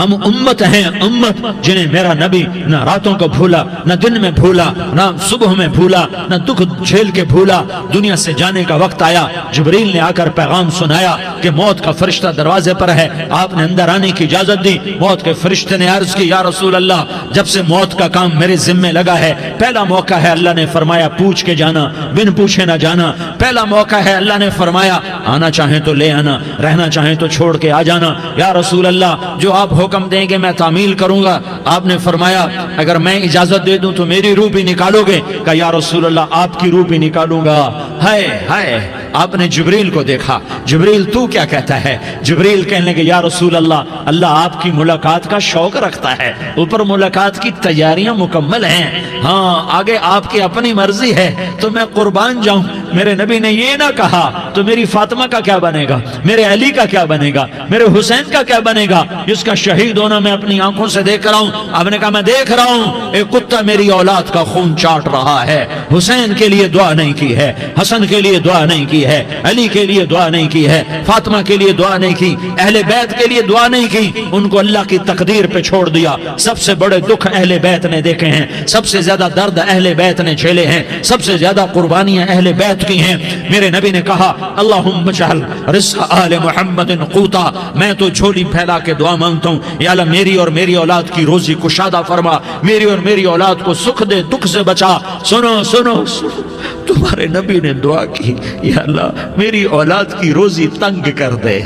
ہم امت ہیں، امت جنہیں میرا نبی نہ راتوں کو بھولا، نہ دن میں بھولا، نہ صبح میں بھولا، نہ دکھ جھیل کے بھولا۔ دنیا سے جانے کا وقت آیا، جبریل نے آ کر پیغام سنایا کہ موت کا فرشتہ دروازے پر ہے، آپ نے اندر آنے کی اجازت دی۔ موت کے فرشتے نے عرض کی، یا رسول اللہ، جب سے موت کا کام میرے ذمے لگا ہے، پہلا موقع ہے، اللہ نے فرمایا پوچھ کے جانا، بن پوچھے نہ جانا۔ پہلا موقع ہے، اللہ نے فرمایا آنا چاہیں تو لے آنا، رہنا چاہیں تو چھوڑ کے آ جانا۔ یا رسول اللہ، جو آپ حکم دیں گے میں تعمیل کروں گا۔ آپ نے فرمایا اگر میں اجازت دے دوں تو میری روح بھی نکالو گے؟ کہا یا رسول اللہ، آپ کی روح بھی نکالوں گا۔ ہائے ہائے، آپ نے جبریل کو دیکھا، جبریل تو کیا کہتا ہے؟ جبریل کہنے لگے یا رسول اللہ، اللہ آپ کی ملاقات کا شوق رکھتا ہے، اوپر ملاقات کی تیاریاں مکمل ہیں، ہاں آگے آپ کی اپنی مرضی ہے تو میں قربان جاؤں۔ میرے نبی نے یہ نہ کہا تو میری فاطمہ کا کیا بنے گا، میرے علی کا کیا بنے گا، میرے حسین کا کیا بنے گا، جس کا شہید ہونا میں اپنی آنکھوں سے دیکھ رہا ہوں۔ آپ نے کہا میں دیکھ رہا ہوں، ایک کتا میری اولاد کا خون چاٹ رہا ہے۔ حسین کے لیے دعا نہیں کی ہے، حسن کے لیے دعا نہیں کی ہے، علی کے لیے دعا نہیں کی ہے، فاطمہ کے لیے دعا نہیں کی، اہل بیت کے لیے دعا نہیں کی، ان کو اللہ کی تقدیر پہ چھوڑ دیا۔ سب سے بڑے دکھ اہل بیت نے دیکھے ہیں، سب سے زیادہ درد اہل بیت نے جھیلے ہیں، سب سے زیادہ قربانیاں اہل بیت کی ہیں۔ میرے نبی نے کہا اللہم اجعل رزق آل محمد قوتا، میں تو جھولی پھیلا کے دعا مانگتا ہوں، یا اللہ میری اور میری اولاد کی روزی کشادہ فرما، میری اور میری اولاد کو سکھ دے، دکھ سے بچا۔ سنو سنو سنو، تمہارے نبی نے دعا کی، یا اللہ میری اولاد کی روزی تنگ کر دے،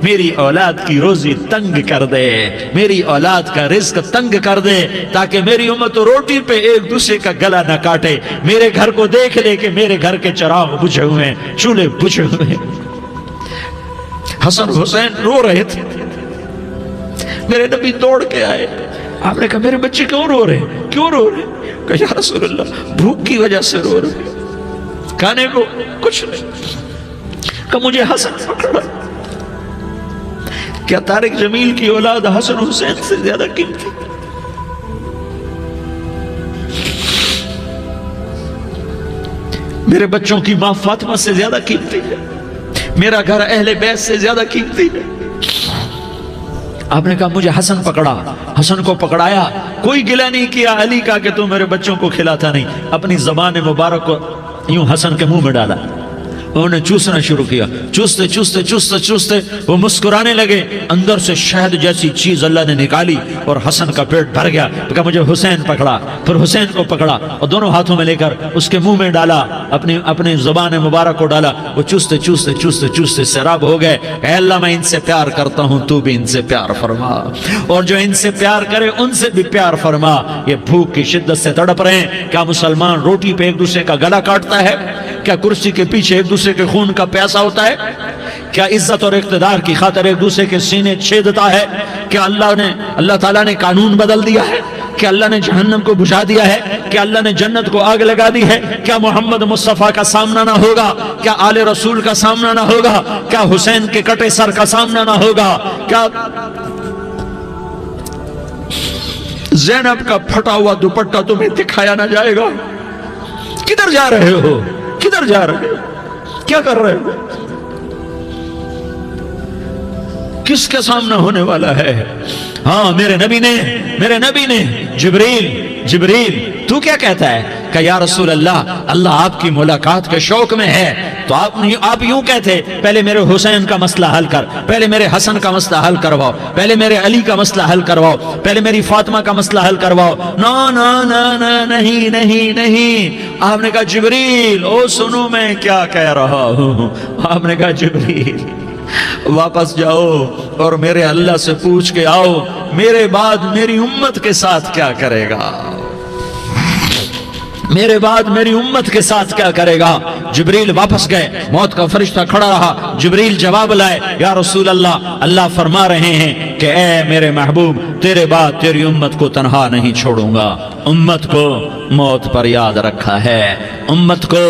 میری اولاد کی روزی تنگ کر دے، میری اولاد کا رزق تنگ کر دے، تاکہ میری امت روٹی پہ ایک دوسرے کا گلا نہ کاٹے، میرے گھر کو دیکھ لے کہ میرے گھر کے چراغ بجھے ہوئے ہیں، چولہے بجھے ہوئے ہیں۔ حسن حسین رو رہے تھے، میرے نبی دوڑ کے آئے، آپ نے کہا میرے بچے کیوں رو رہے ہیں، کیوں رو رہے ہیں؟ کہا یا رسول اللہ بھوک کی وجہ سے رو رہے ہیں، کھانے کو کچھ نہیں۔ کہ مجھے حسن پکڑا۔ کیا طارق جمیل کی اولاد حسن حسین سے زیادہ قیمتی؟ میرے بچوں کی ماں فاطمہ سے زیادہ قیمتی ہے، میرا گھر اہل بیت سے زیادہ قیمتی ہے۔ آپ نے کہا مجھے حسن پکڑا، حسن کو پکڑایا، کوئی گلہ نہیں کیا علی کا کہ تو میرے بچوں کو کھلاتا نہیں، اپنی زبان مبارک کو یوں حسن کے منہ میں ڈالا، انہوں نے چوسنا شروع کیا، چوستے چوستے چوستے چوستے وہ مسکرانے لگے، اندر سے شہد جیسی چیز اللہ نے نکالی اور حسن کا پیٹ بھر گیا۔ کہا مجھے حسین پکڑا، پھر حسین کو پکڑا اور دونوں ہاتھوں میں لے کر اس کے منہ میں ڈالا، اپنی زبان مبارک کو ڈالا، وہ چوستے چوستے چوستے چوستے سیراب ہو گئے۔ اے اللہ میں ان سے پیار کرتا ہوں، تو بھی ان سے پیار فرما، اور جو ان سے پیار کرے ان سے بھی پیار فرما۔ یہ بھوک کی شدت سے تڑپ رہے ہیں، کیا مسلمان روٹی پہ ایک دوسرے کا گلا کاٹتا ہے؟ کیا کرسی کے پیچھے ایک دوسرے کے خون کا پیاسا ہوتا ہے؟ کیا عزت اور اقتدار کی خاطر ایک دوسرے کے سینے چھیدتا ہے؟ کیا اللہ تعالیٰ نے قانون بدل دیا ہے؟ کیا اللہ نے جہنم کو بجھا دیا ہے؟ کیا اللہ نے جنت کو آگ لگا دی ہے؟ کیا محمد مصطفیٰ کا سامنا نہ ہوگا؟ کیا آل رسول کا سامنا نہ ہوگا؟ کیا حسین کے کٹے سر کا سامنا نہ ہوگا؟ کیا زینب کا پھٹا ہوا دوپٹہ تمہیں دکھایا نہ جائے گا؟ کدھر جا رہے ہو؟ کدھر جا رہے ہو؟ کیا کر رہے ہو؟ کس کا سامنا ہونے والا ہے؟ ہاں میرے نبی نے جبریل تو کیا کہتا ہے؟ کہ یا رسول اللہ آپ کی ملاقات کے شوق میں ہے، تو آپ یوں کہتے پہلے میرے حسین کا مسئلہ حل کر، پہلے میرے حسن کا مسئلہ حل کرواؤ، پہلے میرے علی کا مسئلہ حل کرواؤ، پہلے میری فاطمہ کا مسئلہ حل کرواؤ۔ نہیں۔ آپ نے کہا جبریل او سنو میں کیا کہہ رہا ہوں۔ آپ نے کہا جبریل واپس جاؤ اور میرے اللہ سے پوچھ کے آؤ میرے بعد میری امت کے ساتھ کیا کرے گا، میرے بعد میری امت کے ساتھ کیا کرے گا۔ جبریل واپس گئے، موت کا فرشتہ کھڑا رہا، جبریل جواب لائے یا رسول اللہ فرما رہے ہیں کہ اے میرے محبوب تیرے بعد تیری امت کو تنہا نہیں چھوڑوں گا، امت کو موت پر یاد رکھا ہے، امت کو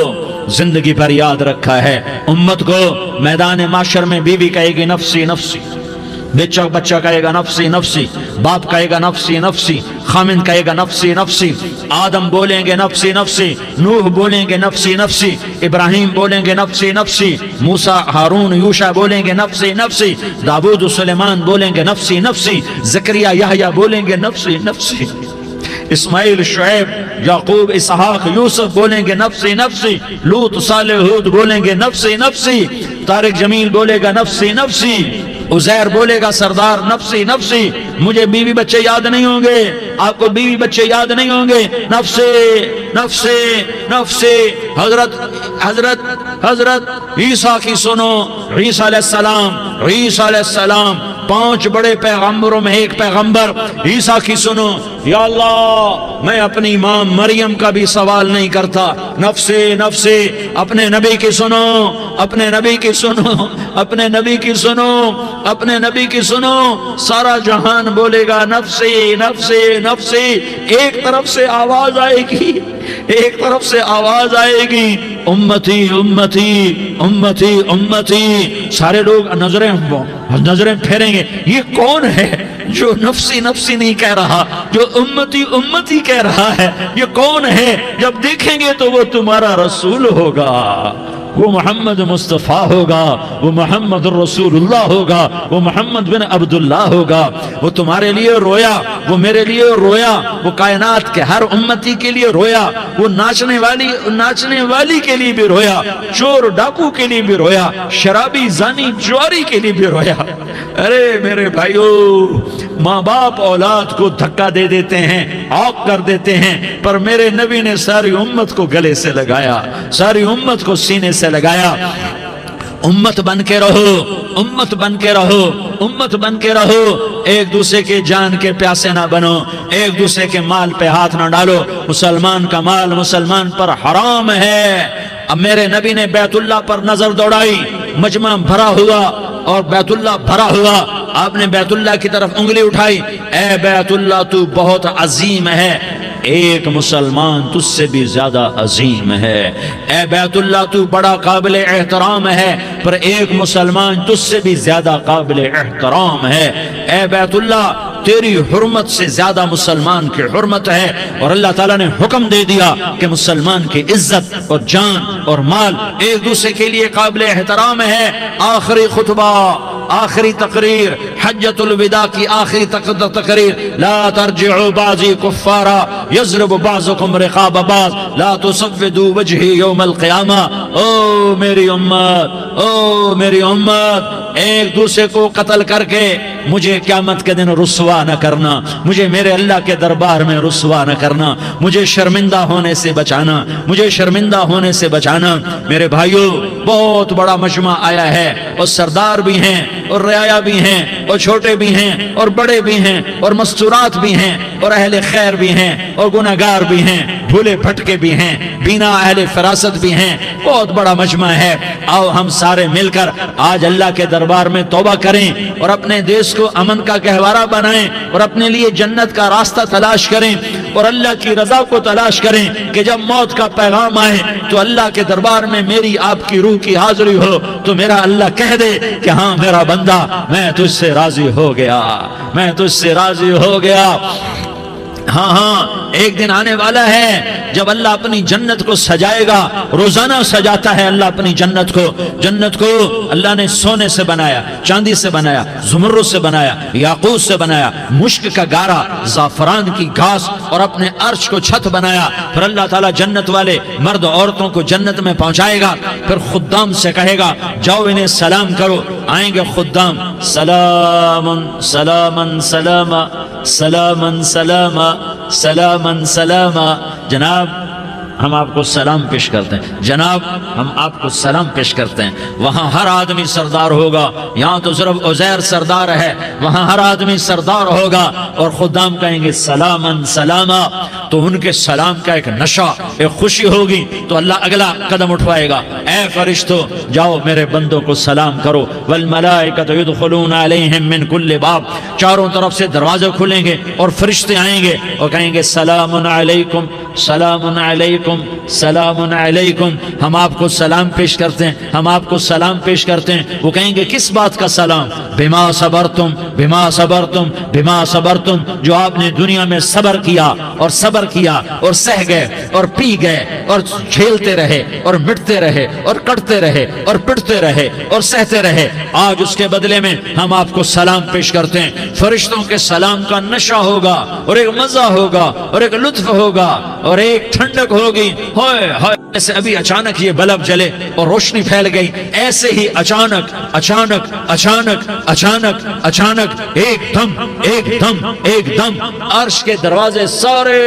زندگی پر یاد رکھا ہے، امت کو میدان معاشر میں بیوی کہے گی نفسی نفسی، بچہ کہے گا نفسی نفسی، باپ کہے گا نفسی نفسی، خامن کہے گا نفسی نفسی، آدم بولیں گے نفسی نفسی، نوح بولیں گے نفسی نفسی، ابراہیم بولیں گے نفسی نفسی، موسیٰ ہارون یوشع بولیں گے نفسی نفسی، داؤد و سلیمان بولیں گے نفسی نفسی، زکریا یحییٰ بولیں گے نفسی نفسی، اسماعیل شعیب یعقوب اسحاق یوسف بولیں گے نفسی نفسی، لوط صالح ہود بولیں گے نفسی نفسی، طارق جمیل بولے گا نفسی نفسی، عزیر بولے گا سردار نفسی نفسی، مجھے بیوی بچے یاد نہیں ہوں گے، آپ کو بیوی بچے یاد نہیں ہوں گے، نفسی نفسی نفسی۔ حضرت عیسیٰ کی سنو، عیسیٰ علیہ السلام 5 بڑے پیغمبروں میں ایک پیغمبر عیسیٰ کی سنو، یا اللہ میں اپنی ماں مریم کا بھی سوال نہیں کرتا، نفسی نفسی۔ اپنے نبی کی سنو، اپنے نبی کی سنو، اپنے نبی کی سنو، اپنے نبی کی سنو، سارا جہان بولے گا نفسی نفسی نفسی۔ ایک طرف سے آواز آئے گی، ایک طرف سے آواز آئے گی، امتی امتی امتی امتی۔ سارے لوگ نظریں پھیریں گے، یہ کون ہے جو نفسی نفسی نہیں کہہ رہا، جو امتی امتی کہہ رہا ہے، یہ کون ہے؟ جب دیکھیں گے تو وہ تمہارا رسول ہوگا، وہ محمد مصطفیٰ ہوگا، وہ محمد الرسول اللہ ہوگا، وہ محمد بن عبداللہ ہوگا۔ وہ تمہارے لیے رویا، وہ میرے لیے رویا، وہ کائنات کے ہر امتی کے لیے رویا، وہ ناچنے والی کے لیے بھی رویا، چور ڈاکو کے لیے بھی رویا، شرابی زانی جواری کے لیے بھی رویا۔ ارے میرے بھائیو، ماں باپ اولاد کو دھکا دے دیتے ہیں، عوق کر دیتے ہیں، پر میرے نبی نے ساری امت کو گلے سے لگایا، ساری امت کو سینے سے لگایا۔ امت بن کے رہو، امت بن کے رہو، امت بن کے رہو، ایک دوسرے کے جان کے پیاسے نہ بنو، ایک دوسرے کے مال پہ ہاتھ نہ ڈالو۔ مسلمان کا مال مسلمان پر حرام ہے۔ اب میرے نبی نے بیت اللہ پر نظر دوڑائی، مجمع بھرا ہوا اور بیت اللہ بھرا ہوا، آپ نے بیت اللہ کی طرف انگلی اٹھائی، اے بیت اللہ تو بہت عظیم ہے، ایک مسلمان تجھ سے بھی زیادہ عظیم ہے، اے بیت اللہ تو بڑا قابل احترام ہے، پر ایک مسلمان تجھ سے بھی زیادہ قابل احترام ہے، اے بیت اللہ تیری حرمت سے زیادہ مسلمان کی حرمت ہے۔ اور اللہ تعالیٰ نے حکم دے دیا کہ مسلمان کی عزت اور جان اور مال ایک دوسرے کے لیے قابل احترام ہے۔ آخری خطبہ، آخری تقریر، حجۃ الوداع کی آخری تقریر، لا ترجعوا بعضی کفارا یضرب بعضکم رقاب بعض لا تسودوا وجہی یوم القیامہ۔ او میری امت، او میری امت، ایک دوسرے کو قتل کر کے مجھے قیامت کے دن رسوا نہ کرنا، مجھے میرے اللہ کے دربار میں رسوا نہ کرنا، مجھے شرمندہ ہونے سے بچانا، مجھے شرمندہ ہونے سے بچانا۔ میرے بھائیو، بہت بڑا مجمع آیا ہے، اور سردار بھی ہیں اور رعایا بھی ہیں اور چھوٹے بھی ہیں اور بڑے بھی ہیں اور مستورات بھی ہیں اور اہل خیر بھی ہیں اور گناہگار بھی ہیں، بھولے بھٹکے بھی ہیں، بینا اہل فراست بھی ہیں، بہت بڑا مجمع ہے۔ آؤ ہم سارے مل کر آج اللہ کے دربار میں توبہ کریں اور اپنے دیش کو امن کا گہوارہ بنائیں اور اپنے لیے جنت کا راستہ تلاش کریں اور اللہ کی رضا کو تلاش کریں کہ جب موت کا پیغام آئے تو اللہ کے دربار میں میری آپ کی روح کی حاضری ہو تو میرا اللہ کہہ دے کہ ہاں میرا بندہ، میں تجھ سے راضی ہو گیا، میں تجھ سے راضی ہو گیا۔ ہاں ہاں، ایک دن آنے والا ہے جب اللہ اپنی جنت کو سجائے گا، روزانہ سجاتا ہے اللہ اپنی جنت کو۔ جنت کو اللہ نے سونے سے بنایا، چاندی سے بنایا، زمرد سے بنایا، یاقوت سے بنایا، مشک کا گارا، زعفران کی گھاس اور اپنے عرش کو چھت بنایا۔ پھر اللہ تعالیٰ جنت والے مرد عورتوں کو جنت میں پہنچائے گا، پھر خدام سے کہے گا جاؤ انہیں سلام کرو۔ آئیں گے خدام، سلامن سلامن سلاما سلامن سلاما سلامن سلاما۔ جناب ہم آپ کو سلام پیش کرتے ہیں، جناب ہم آپ کو سلام پیش کرتے ہیں۔ وہاں ہر آدمی سردار ہوگا، یہاں تو صرف عزیر سردار ہے، وہاں ہر آدمی سردار ہوگا اور خدام کہیں گے سلامن سلاما۔ تو ان کے سلام کا ایک نشہ، ایک خوشی ہوگی، تو اللہ اگلا قدم اٹھوائے گا، اے فرشتوں جاؤ میرے بندوں کو سلام کرو۔ والملائکۃ یدخلون علیہم من کل باب، چاروں طرف سے دروازے کھلیں گے اور فرشتے آئیں گے اور کہیں گے سلام علیکم، سلام علیکم، علیکم سلام علیکم، ہم آپ کو سلام پیش کرتے ہیں، ہم آپ کو سلام پیش کرتے ہیں۔ وہ کہیں گے کس بات کا سلام؟ بما صبرتم بما صبرتم بما صبرتم، جو آپ نے دنیا میں صبر کیا اور صبر کیا اور سہ گئے اور پی گئے اور جھیلتے رہے اور مٹتے رہے اور کٹتے رہے اور پٹتے رہے اور سہتے رہے، آج اس کے بدلے میں ہم آپ کو سلام پیش کرتے ہیں۔ فرشتوں کے سلام کا نشہ ہوگا اور ایک مزہ ہوگا اور ایک لطف ہوگا اور ایک ٹھنڈک ہوگی۔ ہوئے ہوئے، ایسے ابھی اچانک یہ بلب جلے اور روشنی پھیل گئی، ایسے ہی اچانک اچانک اچانک اچانک اچانک ایک دم ایک دم ایک دم عرش کے دروازے سارے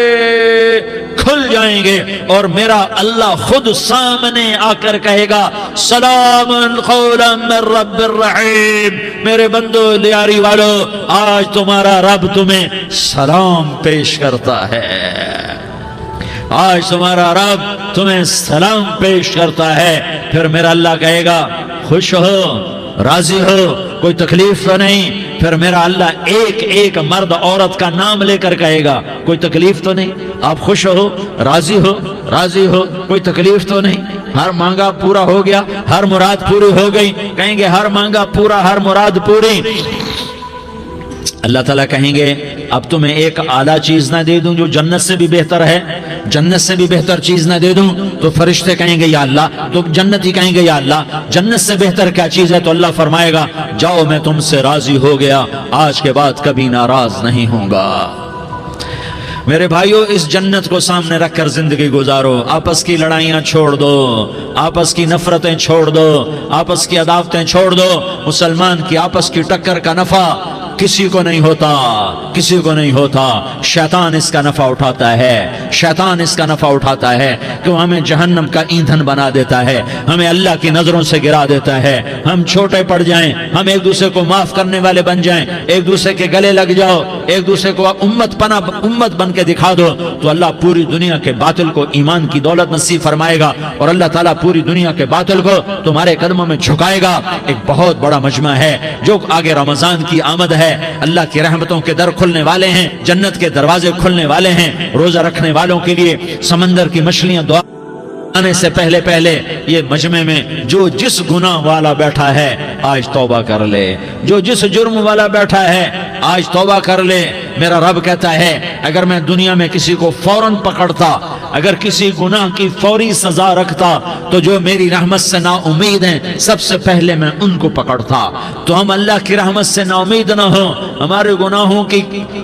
کھل جائیں گے اور میرا اللہ خود سامنے آ کر کہے گا سلام قولا من رب الرحیم، میرے بندو لیاری والو، آج تمہارا رب تمہیں سلام پیش کرتا ہے، آج تمہارا رب تمہیں سلام پیش کرتا ہے۔ پھر میرا اللہ کہے گا خوش ہو، راضی ہو، کوئی تکلیف تو نہیں؟ پھر میرا اللہ ایک ایک مرد عورت کا نام لے کر کہے گا کوئی تکلیف تو نہیں؟ آپ خوش ہو، راضی ہو، راضی ہو، کوئی تکلیف تو نہیں؟ ہر مانگا پورا ہو گیا، ہر مراد پوری ہو گئی؟ کہیں گے ہر مانگا پورا، ہر مراد پوری۔ اللہ تعالیٰ کہیں گے اب تمہیں ایک اعلیٰ چیز نہ دے دوں جو جنت سے بھی بہتر ہے؟ جنت سے بھی بہتر چیز نہ دے دوں؟ تو فرشتے کہیں گے یا اللہ، تو جنتی کہیں گے یا اللہ جنت سے بہتر کیا چیز ہے؟ تو اللہ فرمائے گا جاؤ میں تم سے راضی ہو گیا، آج کے بعد کبھی ناراض نہیں ہوں گا۔ میرے بھائیو، اس جنت کو سامنے رکھ کر زندگی گزارو، آپس کی لڑائیاں چھوڑ دو، آپس کی نفرتیں چھوڑ دو، آپس کی عداوتیں چھوڑ دو۔ مسلمان کی آپس کی ٹکر کا نفع کسی کو نہیں ہوتا، کسی کو نہیں ہوتا، شیطان اس کا نفع اٹھاتا ہے، شیطان اس کا نفع اٹھاتا ہے کہ وہ ہمیں جہنم کا ایندھن بنا دیتا ہے، ہمیں اللہ کی نظروں سے گرا دیتا ہے، ہم چھوٹے پڑ جائیں، ہم ایک دوسرے کو معاف کرنے والے بن جائیں، ایک دوسرے کے گلے لگ جاؤ، ایک دوسرے کو امت بن کے دکھا دو، تو اللہ پوری دنیا کے باطل کو ایمان کی دولت نصیب فرمائے گا اور اللہ تعالیٰ پوری دنیا کے باطل کو تمہارے قدموں میں جھکائے گا۔ ایک بہت بڑا مجمع ہے جو آگے رمضان کی آمد ہے، اللہ کی رحمتوں کے در کھلنے والے ہیں، جنت کے دروازے کھلنے والے ہیں، روزہ رکھنے والوں کے لیے سمندر کی مچھلیاں دعا آنے سے پہلے پہلے یہ مجمع میں جو جس گناہ والا بیٹھا ہے آج توبہ کر لے، جو جس جرم والا بیٹھا ہے آج توبہ کر لے۔ میرا رب کہتا ہے اگر میں دنیا میں کسی کو فوراً پکڑتا، اگر کسی گناہ کی فوری سزا رکھتا تو جو میری رحمت سے نا امید ہیں سب سے پہلے میں ان کو پکڑتا۔ تو ہم اللہ کی رحمت سے نا امید نہ ہوں، ہمارے گناہوں کی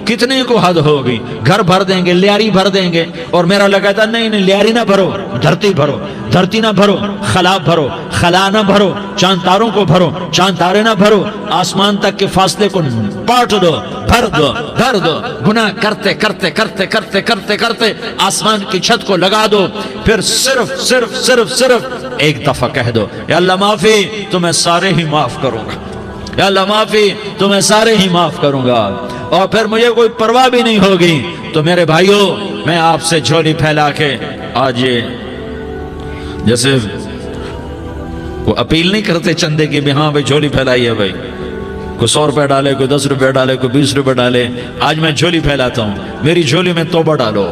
کتنے کو حد ہوگی، گھر بھر دیں گے، لیاری بھر دیں گے، اور میرا اللہ کہتا نہیں نہیں لیاری نہ بھرو، دھرتی بھرو، دھرتی نہ بھرو، خلا بھرو، خلا نہ بھرو، چاند تاروں کو بھرو، چاند تارے نہ بھرو، آسمان تک کے فاصلے کو پاٹ دو، بھر دو، بھر دو، گناہ کرتے کرتے کرتے کرتے کرتے کرتے آسمان کی چھت کو لگا دو، پھر صرف صرف صرف صرف ایک دفعہ کہہ دو یا اللہ معافی، تو میں سارے ہی معاف کروں گا، یا اللہ معافی، تو میں سارے ہی معاف کروں گا، اور پھر مجھے کوئی پرواہ بھی نہیں ہوگی۔ تو میرے بھائیو، میں آپ سے جھولی پھیلا کے آج یہ جیسے وہ اپیل نہیں کرتے چندے کی بھی ہاں بھائی جھولی پھیلائی ہے، بھائی کوئی 100 روپے ڈالے، کوئی 10 روپے ڈالے، کوئی 20 روپے ڈالے، آج میں جھولی پھیلاتا ہوں، میری جھولی میں توبہ ڈالو،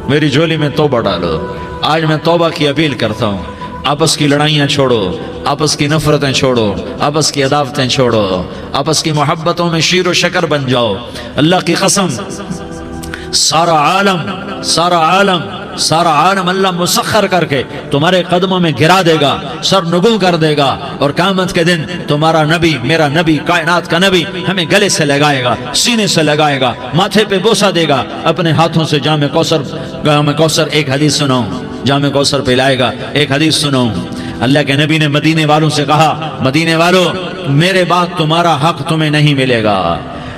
میری جھولی میں توبہ ڈالو۔ آج میں توبہ کی اپیل کرتا ہوں، آپس کی لڑائیاں چھوڑو، آپس کی نفرتیں چھوڑو، آپس کی عداوتیں چھوڑو، آپس کی محبتوں میں شیر و شکر بن جاؤ۔ اللہ کی قسم، سارا عالم اللہ مسخر کر کے تمہارے قدموں میں گرا دے گا، سر نگوں کر دے گا، اور قیامت کے دن تمہارا نبی، میرا نبی، کائنات کا نبی ہمیں گلے سے لگائے گا، سینے سے لگائے گا، ماتھے پہ بوسہ دے گا، اپنے ہاتھوں سے جام کوثر ایک حدیث سناؤں، جام کوثر پلائے گا، ایک حدیث سناؤں۔ اللہ کے نبی نے مدینے والوں سے کہا، مدینے والوں میرے بعد تمہارا حق تمہیں نہیں ملے گا،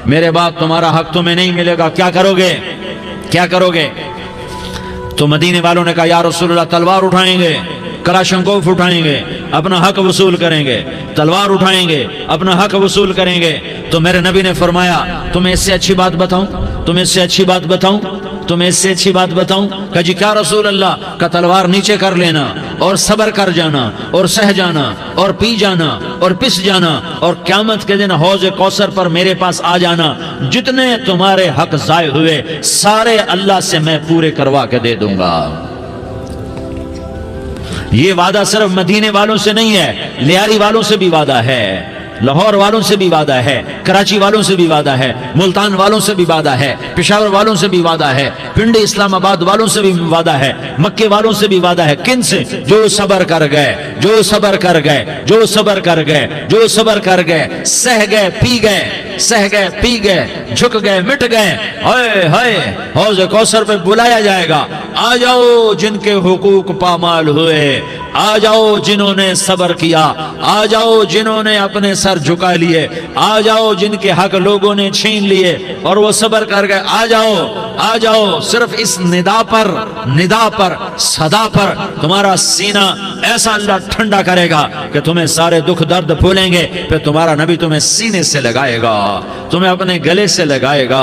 میرے بعد تمہارا حق تمہیں نہیں ملے گا، کیا کرو گے، کیا کرو گے؟ تو مدینے والوں نے کہا یا رسول اللہ تلوار اٹھائیں گے، کراشنکوف اٹھائیں گے، اپنا حق وصول کریں گے، تلوار اٹھائیں گے، اپنا حق وصول کریں گے۔ تو میرے نبی نے فرمایا تمہیں اس سے اچھی بات بتاؤں، تمہیں اس سے اچھی بات بتاؤں، تمہیں اس سے اچھی بات بتاؤں؟ کہا جی کیا رسول اللہ؟ کا تلوار نیچے کر لینا اور صبر کر جانا اور سہ جانا اور پی جانا اور پس جانا، اور قیامت کے دن حوض کوثر پر میرے پاس آ جانا، جتنے تمہارے حق ضائع ہوئے سارے اللہ سے میں پورے کروا کے دے دوں گا۔ یہ وعدہ صرف مدینے والوں سے نہیں ہے، لیاری والوں سے بھی وعدہ ہے، لاہور والوں سے بھی وعدہ ہے، کراچی والوں سے بھی وعدہ ہے، ملتان والوں سے بھی وعدہ ہے، پشاور والوں سے بھی وعدہ ہے، پنڈی اسلام آباد والوں سے بھی وعدہ ہے، مکے والوں سے بھی وعدہ ہے۔ کن سے؟ جو صبر کر گئے، جو صبر کر گئے، جو صبر کر گئے، جو صبر کر گئے، سہ گئے پی گئے، سہ گئے پی گئے، جھک گئے مٹ گئے۔ ہائے ہائے، حوض کوثر پہ بلایا جائے گا، آ جاؤ جن کے حقوق پامال ہوئے، آ جاؤ جنہوں نے صبر کیا، آ جاؤ جنہوں نے اپنے سر جھکا لیے، آ جاؤ جن کے حق لوگوں نے چھین لیے اور وہ صبر کر گئے، آ جاؤ آ جاؤ۔ صرف اس ندا پر صدا پر تمہارا سینہ ایسا اللہ ٹھنڈا کرے گا کہ تمہیں سارے دکھ درد بھولیں گے، پھر تمہارا نبی تمہیں سینے سے لگائے گا، تمہیں اپنے گلے سے لگائے گا،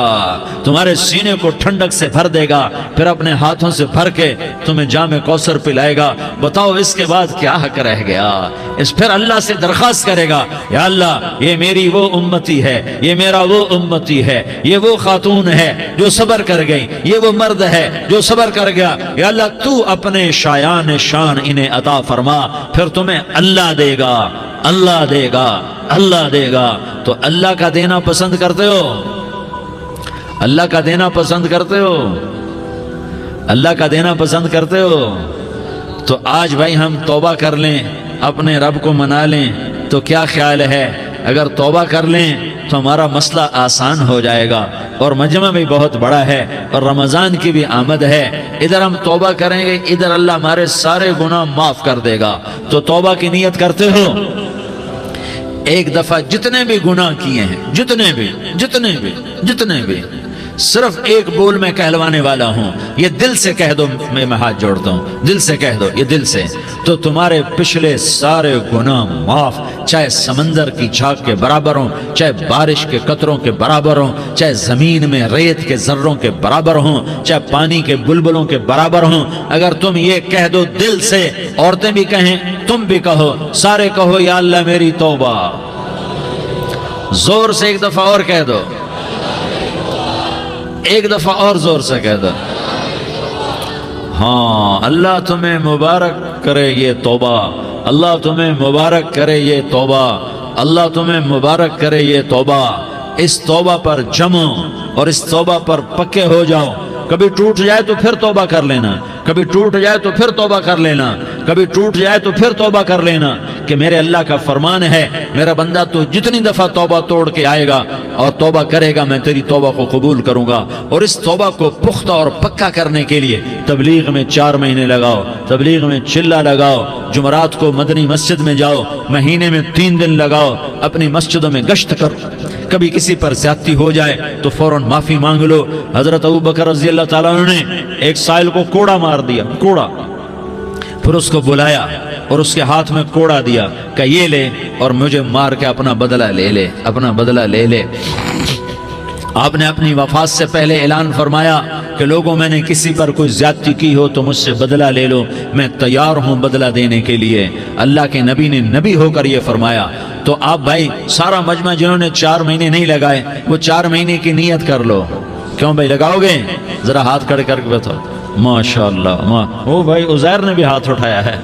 تمہارے سینے کو ٹھنڈک سے بھر دے گا، پھر اپنے ہاتھوں سے بھر کے تمہیں جام کوثر پلائے گا۔ بتاؤ اس کے بعد کیا حق رہ گیا؟ اس پھر اللہ سے درخواست کرے گا، یا اللہ یہ میری وہ امتی ہے، یہ میرا وہ امتی ہے، یہ وہ خاتون ہے جو صبر کر گئی، یہ وہ مرد ہے جو صبر کر گیا، یا اللہ تو اپنے شایان شان انہیں عطا فرما، پھر تمہیں اللہ دے گا، اللہ دے گا، اللہ دے گا۔ تو اللہ کا دینا پسند کرتے ہو؟ اللہ کا دینا پسند کرتے ہو؟ اللہ کا دینا پسند کرتے ہو؟ تو آج بھائی ہم توبہ کر لیں، اپنے رب کو منا لیں، تو کیا خیال ہے اگر توبہ کر لیں تو ہمارا مسئلہ آسان ہو جائے گا، اور مجمع بھی بہت بڑا ہے اور رمضان کی بھی آمد ہے، ادھر ہم توبہ کریں گے، ادھر اللہ ہمارے سارے گناہ معاف کر دے گا۔ تو توبہ کی نیت کرتے ہو؟ ایک دفعہ جتنے بھی گناہ کیے ہیں، جتنے بھی صرف ایک بول میں کہلوانے والا ہوں، یہ دل سے کہہ دو، میں ہاتھ جوڑتا ہوں، دل سے کہہ دو، یہ دل سے، تو تمہارے پچھلے سارے گناہ معاف، چاہے سمندر کی جھاگ کے برابر ہوں، چاہے بارش کے قطروں کے برابر ہوں، چاہے زمین میں ریت کے ذروں کے برابر ہوں، چاہے پانی کے بلبلوں کے برابر ہوں۔ اگر تم یہ کہہ دو دل سے، عورتیں بھی کہیں، تم بھی کہو، سارے کہو، یا اللہ میری توبہ، زور سے ایک دفعہ اور کہہ دو، ایک دفعہ اور زور سے کہہ دو۔ ہاں، اللہ تمہیں مبارک کرے یہ توبہ، اللہ تمہیں مبارک کرے یہ توبہ، اللہ تمہیں مبارک کرے یہ توبہ۔ اس توبہ پر جمو اور اس توبہ پر پکے ہو جاؤ۔ کبھی ٹوٹ جائے تو پھر توبہ کر لینا، کبھی ٹوٹ جائے تو پھر توبہ کر لینا، کبھی ٹوٹ جائے تو پھر توبہ کر لینا، کہ میرے اللہ کا فرمان ہے، میرا بندہ تو جتنی دفعہ توبہ توڑ کے آئے گا اور توبہ کرے گا، میں تیری توبہ کو قبول کروں گا۔ اور اس توبہ کو پختہ اور پکا کرنے کے لیے تبلیغ میں 4 مہینے لگاؤ، تبلیغ میں چلہ لگاؤ، جمعرات کو مدنی مسجد میں جاؤ، مہینے میں 3 دن لگاؤ، اپنی مسجدوں میں گشت کرو، کبھی کسی پر زیادتی ہو جائے تو فوراً معافی مانگ لو۔ حضرت ابوبکر رضی اللہ تعالیٰ عنہ نے ایک سائل کو کوڑا مار دیا، کوڑا، پھر اس کو بلایا اور اس کے ہاتھ میں کوڑا دیا کہ یہ لے اور مجھے مار کے اپنا بدلہ لے لے، اپنا بدلہ لے لے۔ آپ نے اپنی وفات سے پہلے اعلان فرمایا کہ لوگوں، میں نے کسی پر کوئی زیادتی کی ہو تو مجھ سے بدلہ لے لو، میں تیار ہوں بدلہ دینے کے لیے۔ اللہ کے نبی نے نبی ہو کر یہ فرمایا۔ تو آپ بھائی سارا مجمع جنہوں نے 4 مہینے نہیں لگائے، وہ 4 مہینے کی نیت کر لو۔ کیوں بھائی لگاؤ گے؟ ذرا ہاتھ کھڑے کر کے بتاؤ۔ ماشاءاللہ، وہ بھائی عزیر نے بھی ہاتھ اٹھایا ہے،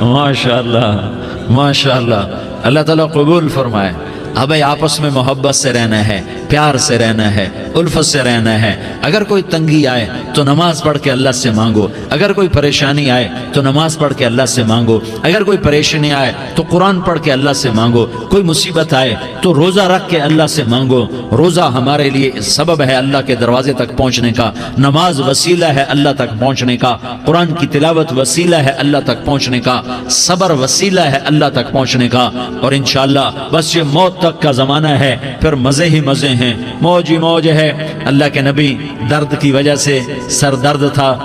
ماشاءاللہ ماشاءاللہ، اللہ تعالیٰ قبول فرمائے۔ اب بھائی آپس میں محبت سے رہنا ہے، پیار سے رہنا ہے، الفت سے رہنا ہے۔ اگر کوئی تنگی آئے تو نماز پڑھ کے اللہ سے مانگو، اگر کوئی پریشانی آئے تو نماز پڑھ کے اللہ سے مانگو، اگر کوئی پریشانی آئے تو قرآن پڑھ کے اللہ سے مانگو، کوئی مصیبت آئے تو روزہ رکھ کے اللہ سے مانگو۔ روزہ ہمارے لیے سبب ہے اللہ کے دروازے تک پہنچنے کا، نماز وسیلہ ہے اللہ تک پہنچنے کا، قرآن کی تلاوت وسیلہ ہے اللہ تک پہنچنے کا، صبر وسیلہ ہے اللہ تک پہنچنے کا۔ اور انشاءاللہ بس یہ موت تک کا زمانہ ہے، پھر مزے ہی مزے ہیں، موج ہی موج ہے۔ اللہ کے نبی درد کی وجہ سے سر درد تھا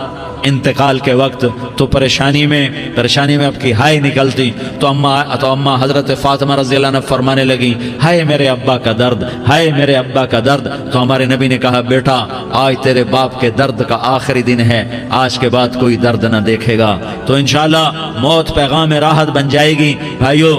انتقال کے وقت، تو پریشانی میں اب کی ہائے نکلتی، تو اماں حضرت فاطمہ رضی اللہ عنہ فرمانے لگی، ہائے میرے ابا کا درد، ہائے میرے ابا کا درد۔ تو ہمارے نبی نے کہا، بیٹا آج تیرے باپ کے درد کا آخری دن ہے، آج کے بعد کوئی درد نہ دیکھے گا۔ تو انشاءاللہ موت پیغام راحت بن جائے گی۔ بھائیو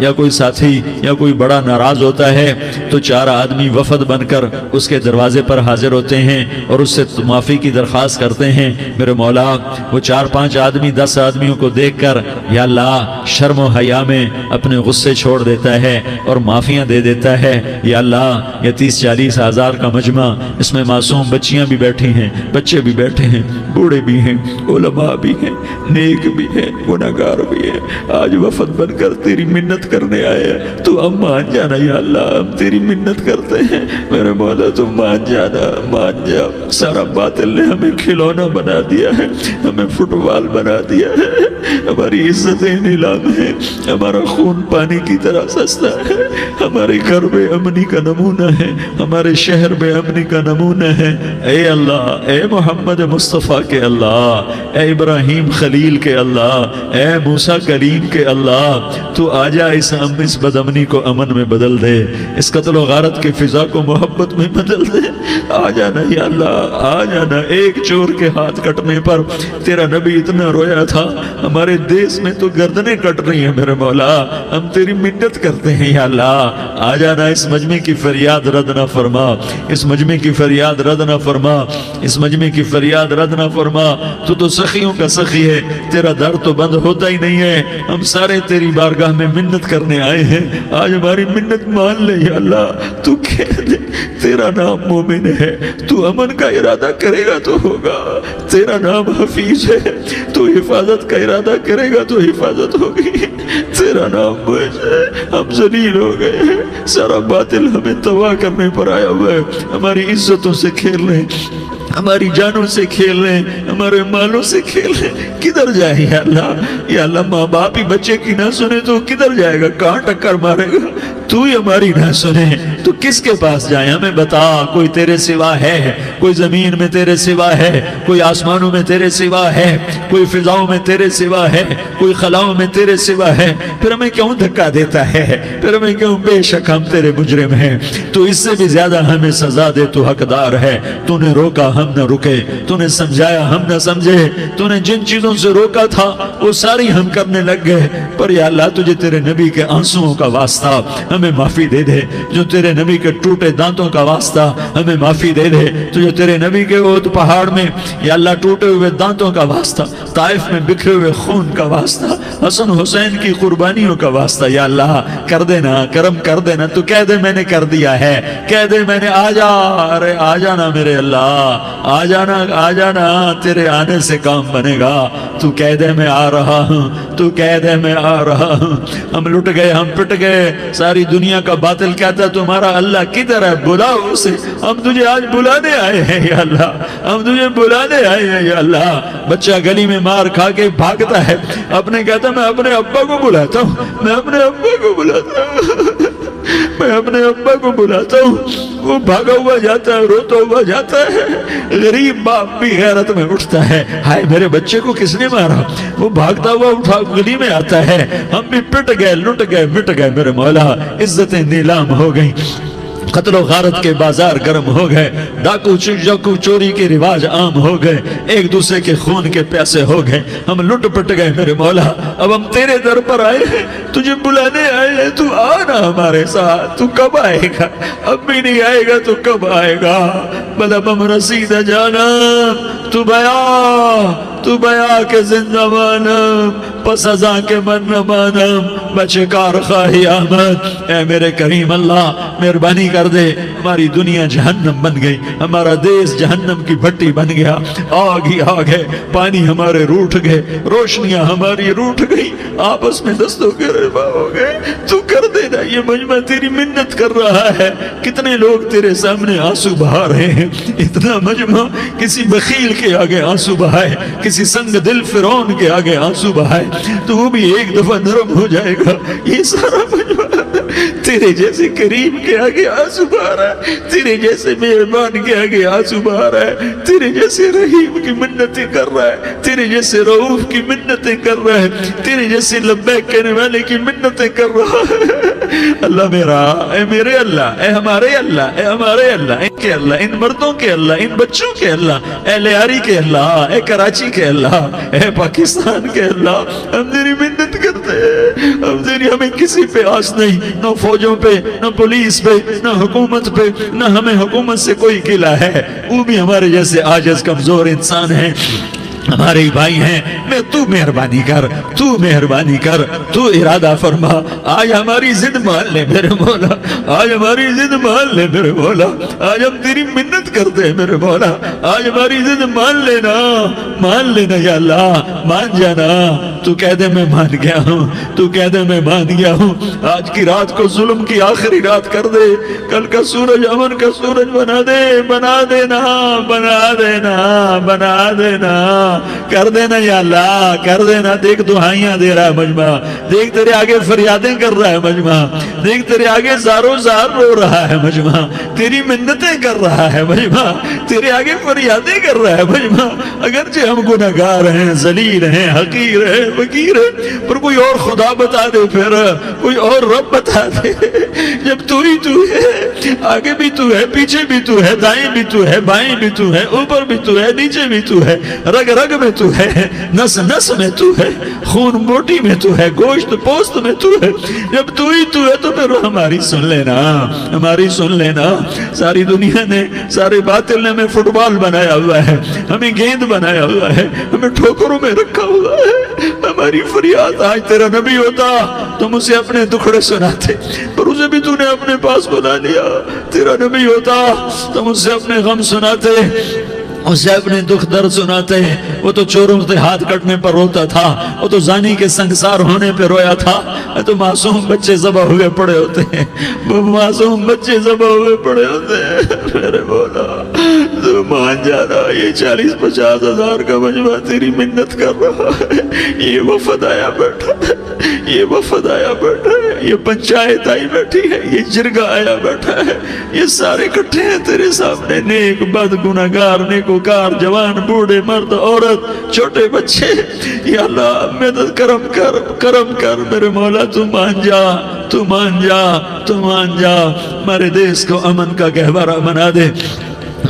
یا کوئی ساتھی یا کوئی بڑا ناراض ہوتا ہے تو 4 آدمی وفد بن کر اس کے دروازے پر حاضر ہوتے ہیں اور اس سے معافی کی درخواست کرتے ہیں۔ میرے مولا وہ 4-5 آدمی 10 آدمیوں کو دیکھ کر یا اللہ شرم و حیا میں اپنے غصے چھوڑ دیتا ہے اور معافیاں دے دیتا ہے۔ یا اللہ یہ 30-40 ہزار کا مجمع، اس میں معصوم بچیاں بھی بیٹھی ہیں، بچے بھی بیٹھے ہیں، بوڑھے بھی ہیں، علماء بھی ہیں، نیک بھی ہیں، گناہگار بھی ہیں، آج وفد بن کر تیری منت کرنے آئے ہیں، تو ہم مان جانا یا اللہ، ہم تیری منت کرتے ہیں میرے مولا، تو مان جانا، مان جا۔ سارا باطل نے ہمیں کھلونا بنا دیا ہے، ہمیں فٹ بال بنا دیا ہے، ہماری عزتیں نیلام ہے، ہمارا خون پانی کی طرح سستا ہے، ہمارے گھر بے امنی کا نمونہ ہے، ہمارے شہر بے امنی کا نمونہ ہے۔ اے اللہ، اے محمد مصطفیٰ کے اللہ، اے ابراہیم خلیل کے اللہ، اے موسیٰ کلیم کے اللہ، تو آجا اس بد امنی کو امن میں بدل دے، اس قتل و غارت کی فضا کو محبت میں بدل دے۔ آ جانا یا اللہ، آ جانا۔ ایک چور کے ہاتھ کٹنے پر تیرا نبی اتنا رویا تھا، ہمارے دیس میں تو گردنیں کٹ رہی ہیں میرے مولا، ہم تیری منت کرتے ہیں یا اللہ، آ جانا۔ اس مجمع کی فریاد رد نہ فرما، اس مجمع کی فریاد رد نہ فرما، اس مجمع کی فریاد رد نہ فرما۔ تو سخیوں کا سخی ہے، تیرا در تو بند ہوتا ہی نہیں ہے، ہم سارے تیری بارگاہ میں منت کرنے آئے ہیں، آج ہماری منت مان لے یا اللہ۔ تو کہہ دے تیرا نام مومن ہے، تو امن کا ارادہ کرے گا تو ہوگا، تیرا نام حفیظ ہے، تو حفاظت کا ارادہ کرے گا تو حفاظت ہوگی، تیرا نام موج ہے، ہم ذلیل ہو گئے ہیں، سارا باطل ہمیں تباہ کرنے پر آیا ہوا ہے، ہماری عزتوں سے کھیل رہے ہیں، ہماری جانوں سے کھیل رہے ہیں، ہمارے مالوں سے کھیل رہے ہیں، کدھر جائے یا اللہ؟ یا اللہ ماں باپ ہی بچے کی نہ سنے تو کدھر جائے گا، کہاں ٹکر مارے گا؟ تو ہی ہماری نہ سنے تو کس کے پاس جائیں؟ ہمیں بتا، کوئی تیرے سوا ہے؟ کوئی زمین میں تیرے سوا ہے؟ کوئی آسمانوں میں تیرے سوا ہے؟ کوئی فضاؤں میں تیرے سوا ہے؟ کوئی خلاؤں میں تیرے سوا ہے؟ پھر ہمیں کیوں دھکا دیتا ہے؟ پھر ہمیں کیوں؟ بے شک ہم تیرے مجرم ہیں، تو اس سے بھی زیادہ ہمیں سزا دے، تو حقدار ہے۔ تو نے روکا ہم نہ رکے، تو نے سمجھایا ہم نہ سمجھے، تو نے جن چیزوں سے روکا تھا وہ ساری ہم کرنے لگ گئے، پر یا اللہ تجھے تیرے نبی کے آنسوؤں کا واسطہ ہمیں معافی دے دے، جو تیرے نبی کے ٹوٹے دانتوں کا واسطہ ہمیں معافی دے دے، تجھے تیرے نبی کے وہ پہاڑ میں یا اللہ ٹوٹے ہوئے دانتوں کا واسطہ، طائف میں بکھرے ہوئے خون کا واسطہ، حسن حسین کی قربانیوں کا واسطہ یا اللہ کر دینا، کرم کر دینا۔ تو کہہ دے میں نے کر دیا ہے، کہہ دے میں نے، آ جا، ارے آ جانا میرے اللہ، آ جانا، آ جانا، تیرے آنے سے کام بنے گا۔ تو کہہ دے میں آ رہا ہوں، تو کہہ دے میں آ رہا ہوں۔ ہم لٹ گئے، ہم پٹ گئے، ساری دنیا کا باطل کہتا ہے تمہارا اللہ کدھر ہے، بلاؤ اسے، ہم تجھے آج بلانے آئے ہیں یا اللہ، ہم تجھے بلانے آئے ہیں یا اللہ۔ بچہ گلی میں مار کھا کے بھاگتا ہے، اپنے کہتا میں اپنے ابا کو بلاتا ہوں، میں اپنے ابا کو بلاتا ہوں، میں اپنے ابا کو بلاتا ہوں، وہ بھاگا ہوا جاتا ہے، روتا ہوا جاتا ہے۔ غریب باپ بھی غیرت میں اٹھتا ہے، ہائے میرے بچے کو کس نے مارا، وہ بھاگتا ہوا اٹھا گلی میں آتا ہے۔ ہم بھی پٹ گئے، لٹ گئے، مٹ گئے میرے مولا، عزتیں نیلام ہو گئیں، قتل و غارت کے بازار گرم ہو گئے، ڈاکو چوری کے رواج عام ہو گئے، ایک دوسرے کے خون کے پیاسے ہو گئے، ہم لٹ پٹ گئے میرے مولا۔ اب ہم تیرے در پر آئے ہیں، تجھے بلانے آئے ہیں، تو آنا ہمارے ساتھ۔ تو کب آئے گا؟ اب بھی نہیں آئے گا تو کب آئے گا؟ بلبم رسید جانم تو بیا کے زندہ مانم، پس ازاں کے من نہ مانم، بچے کار خواہی آمد۔ اے میرے کریم اللہ مہربانی کر دے، ہماری دنیا جہنم بن گئی، ہمارا دیس جہنم کی بھٹی بن گیا، آگ ہی آگ ہے، پانی ہمارے روٹھ گئے، روشنیاں ہماری روٹھ گئی، آپس میں دستوں کے ربا ہو گئے۔ تو کر دینا، یہ مجمع تیری منت کر رہا ہے، کتنے لوگ تیرے سامنے آنسو بہا رہے ہیں، اتنا مجمع کسی بخیل کے آگے آنسو بہائے، کسی سنگ دل فرعون کے آگے آنسو بہائے تو وہ بھی ایک دفعہ نرم ہو جائے گا۔ یہ سارا مجمع تیرے جیسے کریم کے آگے آنسو بہا رہا ہے، تیرے جیسے مہربان کے آگے آنسو بہا رہا ہے، تیرے جیسے رحیم کی منتیں کر رہا ہے، تیرے جیسے رؤوف کی منتیں کر رہا ہے، تیرے جیسے لبیک کہنے والے کی منتیں کر رہا ہے۔ اللہ میرا، اے میرے اللہ، اے ہمارے اللہ، اے ہمارے اللہ، ان کے اللہ، ان مردوں کے اللہ، ان بچوں کے اللہ، اے لیاری کے اللہ، اے کراچی کے اللہ، اے پاکستان کے اللہ، ہم تیری منت کرتے ہیں، اب تیری ہمیں کسی پہ آس نہیں، نہ فوجوں پہ، نہ پولیس پہ، نہ حکومت پہ، نہ ہمیں حکومت سے کوئی قلع ہے، وہ بھی ہمارے جیسے عاجز کمزور انسان ہیں، ہمارے بھائی ہیں۔ میں تو مہربانی کر، تو مہربانی کر، تو ارادہ فرما، آج ہماری ضد مان لے میرے مولا، آج ہماری ضد مان لے میرے مولا، آج ہم تیری منت کرتے ہیں میرے مولا، آج ہماری ضد مان لینا یا اللہ، مان جانا۔ تو کہہ دے میں مان گیا ہوں، تو کہہ دے میں مان گیا ہوں، آج کی رات کو ظلم کی آخری رات کر دے، کل کا سورج امن کا سورج بنا دے، بنا دینا، بنا دینا، بنا دینا، کر دینا یا اللہ، کر دینا۔ دیکھ دعائیاں دے رہا ہے مجمع، دیکھ تیرے آگے فریادیں کر رہا ہے مجمع، دیکھ تیرے آگے زارو زار رو رہا ہے مجمع، تیری منتیں کر رہا ہے مجمع، تیرے آگے فریادیں کر رہا ہے مجمع۔ اگرچہ ہم گناہگار ہیں، ذلیل ہیں، حقیر ہیں، فقیر ہیں، پر کوئی اور خدا بتا دے، پھر کوئی اور رب بتا دے۔ جب تو ہی تو ہے، آگے بھی تو ہے، پیچھے بھی تو ہے، دائیں بھی تو ہے، بائیں بھی تو ہے، اوپر بھی تو ہے، نیچے بھی تو ہے، رگ رگ میں تو ہے، نس نس میں تو ہے، خون بوٹی میں تو ہے، گوشت پوست میں تو ہے۔ جب تو ہی تو ہے تو پھر ہماری سن لینا، ہماری سن لینا۔ ساری دنیا نے، سارے باطل نے ہمیں فٹ بال بنایا ہوا ہے، ہمیں گیند بنایا ہوا ہے، ہمیں ٹھوکروں میں رکھا ہوا ہے۔ ہماری فریاد، آج تیرا نبی ہوتا تم اسے اپنے دکھڑے سناتے، پر اسے بھی تو نے اپنے پاس بنا لیا۔ تیرا نبی ہوتا تم اسے اپنے غم سناتے، اسے اپنے دکھ درد سناتے۔ وہ تو چوروں سے ہاتھ کٹنے پر روتا تھا، وہ تو زانی کے سنگسار ہونے پہ رویا تھا، تو معصوم بچے ذبح ہوئے پڑے ہوتے ہیں، وہ معصوم بچے ذبح ہوئے پڑے ہوتے ہیں۔ میرے مولا تو مان جانا، یہ 40-50 ہزار کا مجمع تیری منت کر رہا ہے، یہ وفد آیا بیٹھا ہے، یہ وفد آیا بیٹھا ہے، یہ پنچایت آئی بیٹھی ہے، یہ جرگہ آیا بیٹھا ہے، یہ سارے اکٹھے ہیں تیرے سامنے، نیک بد گناہگار نیکوکار، جوان بوڑھے مرد عورت چھوٹے بچے۔ یا اللہ مدد کرم کر، کرم کر میرے مولا، تو مان جا، تو مان جا، تو مان جا۔ ہمارے دیس کو امن کا گہوارہ بنا دے،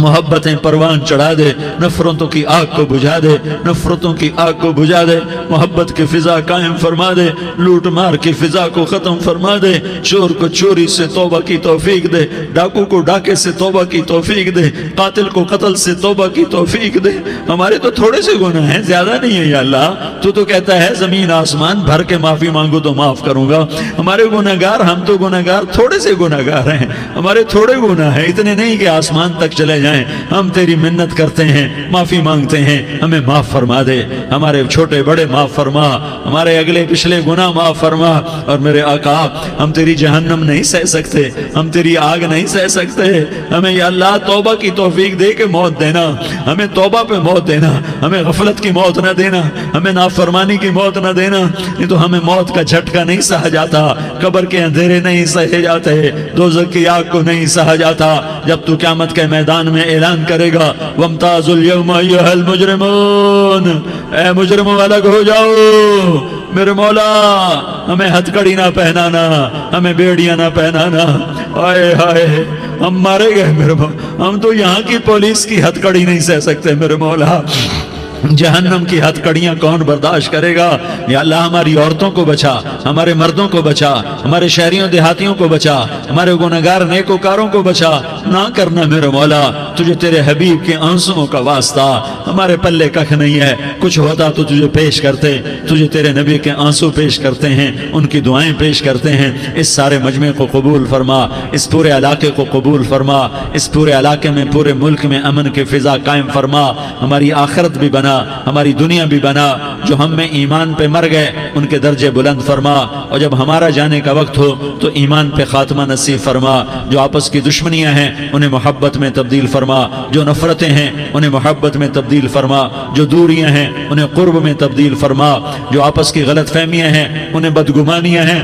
محبتیں پروان چڑھا دے، نفرتوں کی آگ کو بجھا دے، نفرتوں کی آگ کو بجھا دے، محبت کی فضا قائم فرما دے، لوٹ مار کی فضا کو ختم فرما دے، چور کو چوری سے توبہ کی توفیق دے، ڈاکو کو ڈاکے سے توبہ کی توفیق دے، قاتل کو قتل سے توبہ کی توفیق دے۔ ہمارے تو تھوڑے سے گناہ ہیں، زیادہ نہیں ہے یا اللہ، تو کہتا ہے زمین آسمان بھر کے معافی مانگو تو معاف کروں گا۔ ہمارے گناہگار، ہم تو گناہگار تھوڑے سے گناہگار ہیں، ہمارے تھوڑے گناہ ہیں، اتنے نہیں کہ آسمان تک چلے جائیں۔ ہم تیری منت کرتے ہیں، معافی مانگتے ہیں، ہمیں معاف فرما دے، ہمارے چھوٹے بڑے معاف فرما، ہمارے اگلے پچھلے گناہ معاف فرما۔ اور میرے آقا ہم تیری جہنم نہیں سہ سکتے، ہم تیری آگ نہیں سہ سکتے، ہمیں یا اللہ توبہ کی توفیق دے کے موت دینا، ہمیں توبہ پہ موت دینا، ہمیں غفلت کی موت نہ دینا، ہمیں نافرمانی کی موت نہ دینا، نہیں تو ہمیں موت کا جھٹکا نہیں سہا جاتا، قبر کے اندھیرے نہیں سہے جاتے، دوزخ کی آگ کو نہیں سہا جاتا۔ جب تو قیامت کے میدان میں اعلان کرے گا وَامْتَازُوا الْيَوْمَ أَيُّهَا الْمُجْرِمُونَ، اے مجرموں الگ ہو جاؤ۔ میرے مولا ہمیں ہتھ کڑی نہ پہنانا، ہمیں بیڑیاں نہ پہنانا، آئے ہائے ہم مارے گئے میرے مولا، ہم تو یہاں کی پولیس کی ہتھ کڑی نہیں سہ سکتے میرے مولا، جہنم کی ہتھ کڑیاں کون برداشت کرے گا؟ یا اللہ ہماری عورتوں کو بچا، ہمارے مردوں کو بچا، ہمارے شہریوں دیہاتیوں کو بچا، ہمارے گنہگار نیکوکاروں کو بچا۔ نہ کرنا میرے مولا، تجھے تیرے حبیب کے آنسوؤں کا واسطہ، ہمارے پلے ککھ نہیں ہے، کچھ ہوتا تو تجھے پیش کرتے، تجھے تیرے نبی کے آنسو پیش کرتے ہیں، ان کی دعائیں پیش کرتے ہیں۔ اس سارے مجمع کو قبول فرما، اس پورے علاقے کو قبول فرما، اس پورے علاقے میں، پورے ملک میں امن کی فضا قائم فرما، ہماری آخرت بھی بنا، ہماری دنیا بھی بنا۔ جو ہم میں ایمان پہ مر گئے ان کے درجے بلند فرما، اور جب ہمارا جانے کا وقت ہو تو ایمان پہ خاتمہ نصیب فرما۔ جو آپس کی دشمنیاں ہیں انہیں محبت میں تبدیل فرما، جو نفرتیں ہیں انہیں محبت میں تبدیل فرما، جو دوریاں ہیں انہیں قرب میں تبدیل فرما، جو آپس کی غلط فہمیاں ہیں انہیں بدگمانیاں ہیں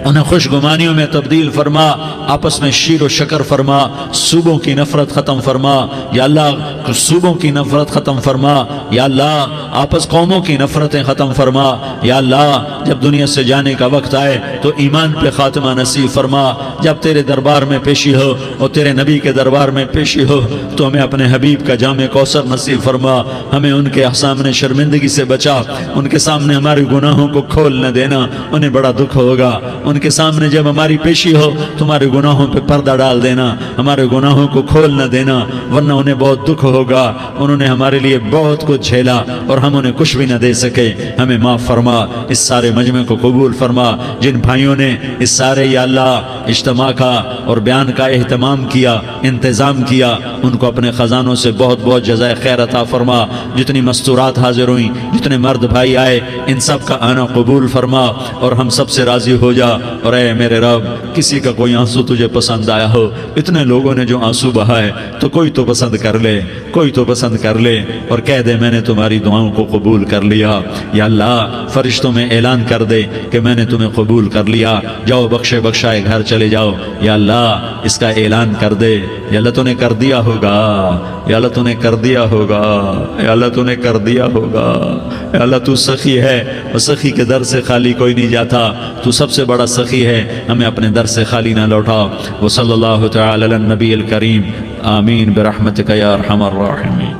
انہیں خوش گمانیوں میں تبدیل فرما، آپس میں شیر و شکر فرما، صوبوں کی نفرت ختم فرما یا اللہ، صوبوں کی نفرت ختم فرما یا اللہ، آپس قوموں کی نفرتیں ختم فرما یا اللہ۔ جب دنیا سے جانے کا وقت آئے تو ایمان پہ خاتمہ نصیب فرما، جب تیرے دربار میں پیشی ہو اور تیرے نبی کے دربار میں پیشی ہو تو ہمیں اپنے حبیب کا جام کوثر نصیب فرما، ہمیں ان کے سامنے شرمندگی سے بچا، ان کے سامنے ہمارے گناہوں کو کھول نہ دینا، انہیں بڑا دکھ ہوگا، ان کے سامنے جب ہماری پیشی ہو تمہارے گناہوں پہ پردہ ڈال دینا، ہمارے گناہوں کو کھول نہ دینا، ورنہ انہیں بہت دکھ ہوگا، انہوں نے ہمارے لیے بہت کچھ جھیلا اور ہم انہیں کچھ بھی نہ دے سکے، ہمیں معاف فرما، اس سارے مجمع کو قبول فرما، جن بھائیوں نے اس سارے یا اللہ اجتماع کا اور بیان کا اہتمام کیا، انتظام کیا، ان کو اپنے خزانوں سے بہت بہت جزائے خیر عطا فرما، جتنی مستورات حاضر ہوئیں، جتنے مرد بھائی آئے، ان سب کا آنا قبول فرما اور ہم سب سے راضی ہو جا، اور اے میرے رب کسی کا کوئی آنسو تجھے پسند آیا ہو، اتنے لوگوں نے جو آنسو بہائے تو کوئی تو پسند کر لے، کوئی تو پسند کر لے اور کہہ دے میں نے تمہاری دعاؤں کو قبول کر لیا، یا اللہ فرشتوں میں اعلان کر دے کہ میں نے تمہیں قبول کر لیا، جاؤ بخشے بخشائے گھر چلے جاؤ، یا اللہ اس کا اعلان کر دے، یا اللہ تو نے کر دیا ہوگا، یا اللہ تو نے کر دیا ہوگا، یا اللہ تو نے کر دیا ہوگا، یا اللہ تو سخی ہے اور سخی کے در سے خالی کوئی نہیں جاتا، تو سب سے بڑا سخی ہے، ہمیں اپنے در سے خالی نہ لوٹا، وصلی اللہ تعالی علی النبی الکریم، آمین برحمتک یا ارحم الراحمین۔